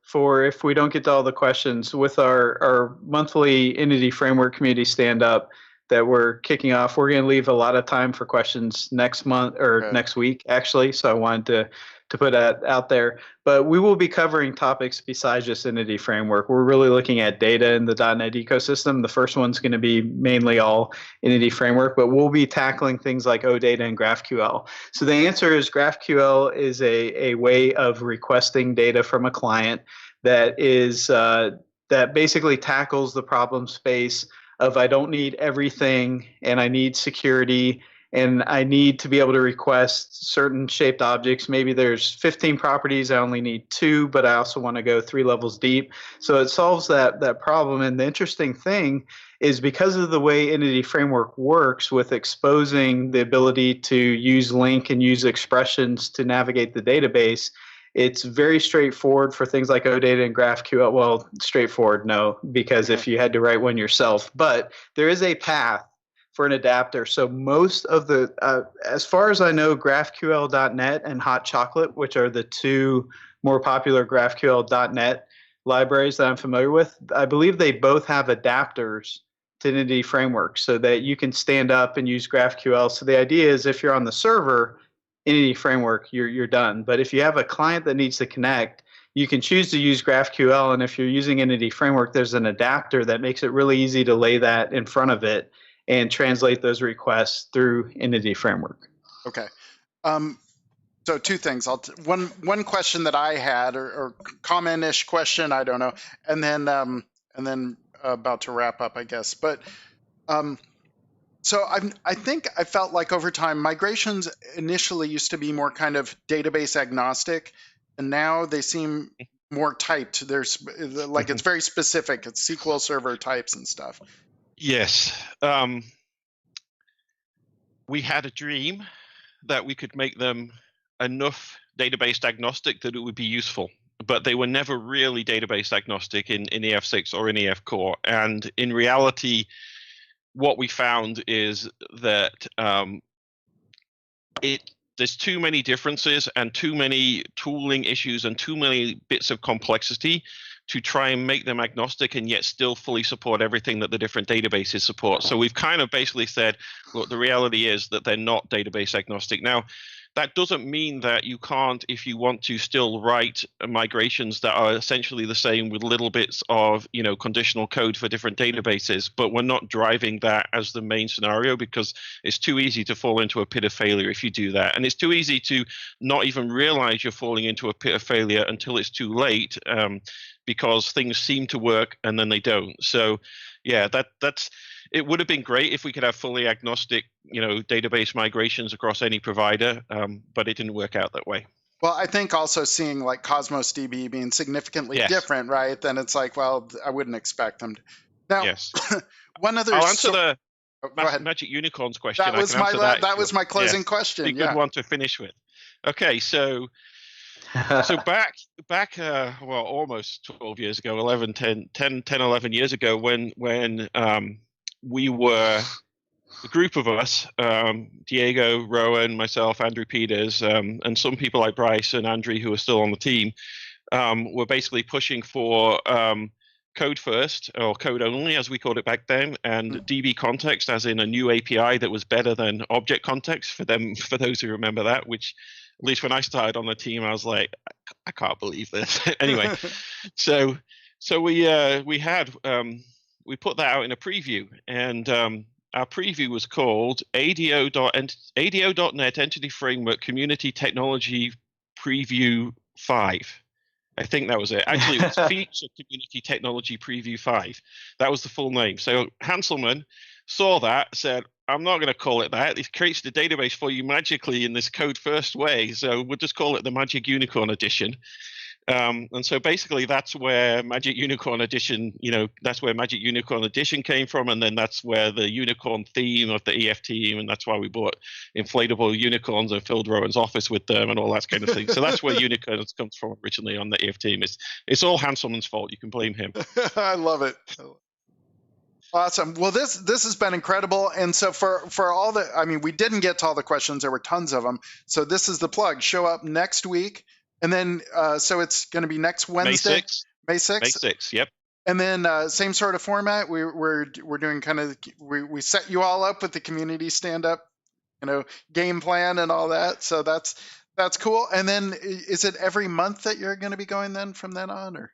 S2: for if we don't get to all the questions, with our monthly Entity Framework community stand-up that we're kicking off, we're going to leave a lot of time for questions next month or next week, actually. So I wanted to put that out there. But we will be covering topics besides just Entity Framework. We're really looking at data in the .NET ecosystem. The first one's going to be mainly all Entity Framework, but we'll be tackling things like OData and GraphQL. So the answer is GraphQL is a way of requesting data from a client that is that basically tackles the problem space of I don't need everything and I need security and I need to be able to request certain shaped objects. Maybe there's 15 properties, I only need 2, but I also want to go 3 levels deep. So it solves that problem. And the interesting thing is because of the way Entity Framework works with exposing the ability to use LINQ and use expressions to navigate the database, it's very straightforward for things like OData and GraphQL. Well, straightforward, no, because if you had to write one yourself. But there is a path for an adapter. So most of the, as far as I know, GraphQL.net and Hot Chocolate, which are the 2 more popular GraphQL.net libraries that I'm familiar with, I believe they both have adapters to Entity Framework so that you can stand up and use GraphQL. So the idea is if you're on the server, Entity Framework, you're done. But if you have a client that needs to connect, you can choose to use GraphQL. And if you're using Entity Framework, there's an adapter that makes it really easy to lay that in front of it and translate those requests through Entity Framework.
S1: Okay. So 2 things. One question that I had, or comment-ish question, I don't know, and then about to wrap up, I guess. But so I think I felt like over time, migrations initially used to be more kind of database agnostic, and now they seem more typed. There's like it's very specific. It's SQL Server types and stuff.
S3: Yes. We had a dream that we could make them enough database agnostic that it would be useful, but they were never really database agnostic in EF6 or in EF Core. And in reality, what we found is that there's too many differences and too many tooling issues and too many bits of complexity to try and make them agnostic and yet still fully support everything that the different databases support. So we've kind of basically said, look, the reality is that they're not database agnostic. Now, that doesn't mean that you can't, if you want to, still write migrations that are essentially the same with little bits of, conditional code for different databases. But we're not driving that as the main scenario because it's too easy to fall into a pit of failure if you do that. And it's too easy to not even realize you're falling into a pit of failure until it's too late, because things seem to work and then they don't. So, yeah, that's. It would have been great if we could have fully agnostic, database migrations across any provider, but it didn't work out that way.
S1: Well, I think also seeing like Cosmos DB being significantly different, right? Then it's like, well, I wouldn't expect them to. Now,
S3: yes.
S1: One other.
S3: I'll answer the Magic Unicorns question.
S1: That was that was my closing question.
S3: It's a good one to finish with. Okay, so back almost 12 years ago, 11 years ago, when we were a group of us, Diego, Rowan, myself, Andrew Peters, and some people like Bryce and Andrew who are still on the team, were basically pushing for code first, or code only as we called it back then, and DbContext as in a new API that was better than object context for those who remember that, which at least when I started on the team, I was like, I can't believe this. Anyway, so we put that out in a preview, and our preview was called ADO.NET Entity Framework Community Technology Preview 5. I think that was it. Actually, it was Feature Community Technology Preview 5. That was the full name. So Hanselman saw that, said, I'm not going to call it that. It creates the database for you magically in this code first way. So we'll just call it the Magic Unicorn Edition. And so basically that's where Magic Unicorn Edition, that's where Magic Unicorn Edition came from. And then that's where the unicorn theme of the EF team, and that's why we bought inflatable unicorns and filled Rowan's office with them and all that kind of thing. So that's where unicorns comes from originally on the EF team. It's all Hanselman's fault. You can blame him.
S1: I love it. Awesome. Well, this has been incredible. And so for all we didn't get to all the questions. There were tons of them. So this is the plug. Show up next week. And then, so it's going to be next Wednesday, May 6th.
S3: May 6th, yep.
S1: And then same sort of format. We're doing kind of, we set you all up with the community stand-up, game plan and all that. So that's cool. And then is it every month that you're going to be going then from then on, or?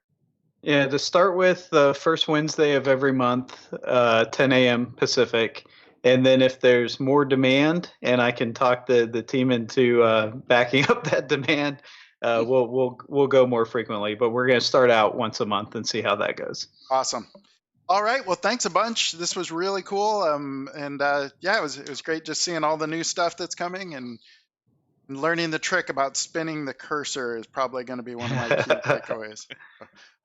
S2: Yeah, to start with, the first Wednesday of every month, 10 a.m. Pacific. And then if there's more demand and I can talk the team into backing up that demand, we'll go more frequently. But we're going to start out once a month and see how that goes.
S1: Awesome. All right. Well, thanks a bunch. This was really cool. It was great just seeing all the new stuff that's coming, and learning the trick about spinning the cursor is probably going to be one of my key takeaways.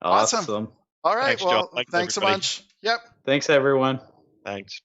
S2: Awesome.
S1: All right. Thanks a bunch. Yep.
S2: Thanks, everyone.
S3: Thanks.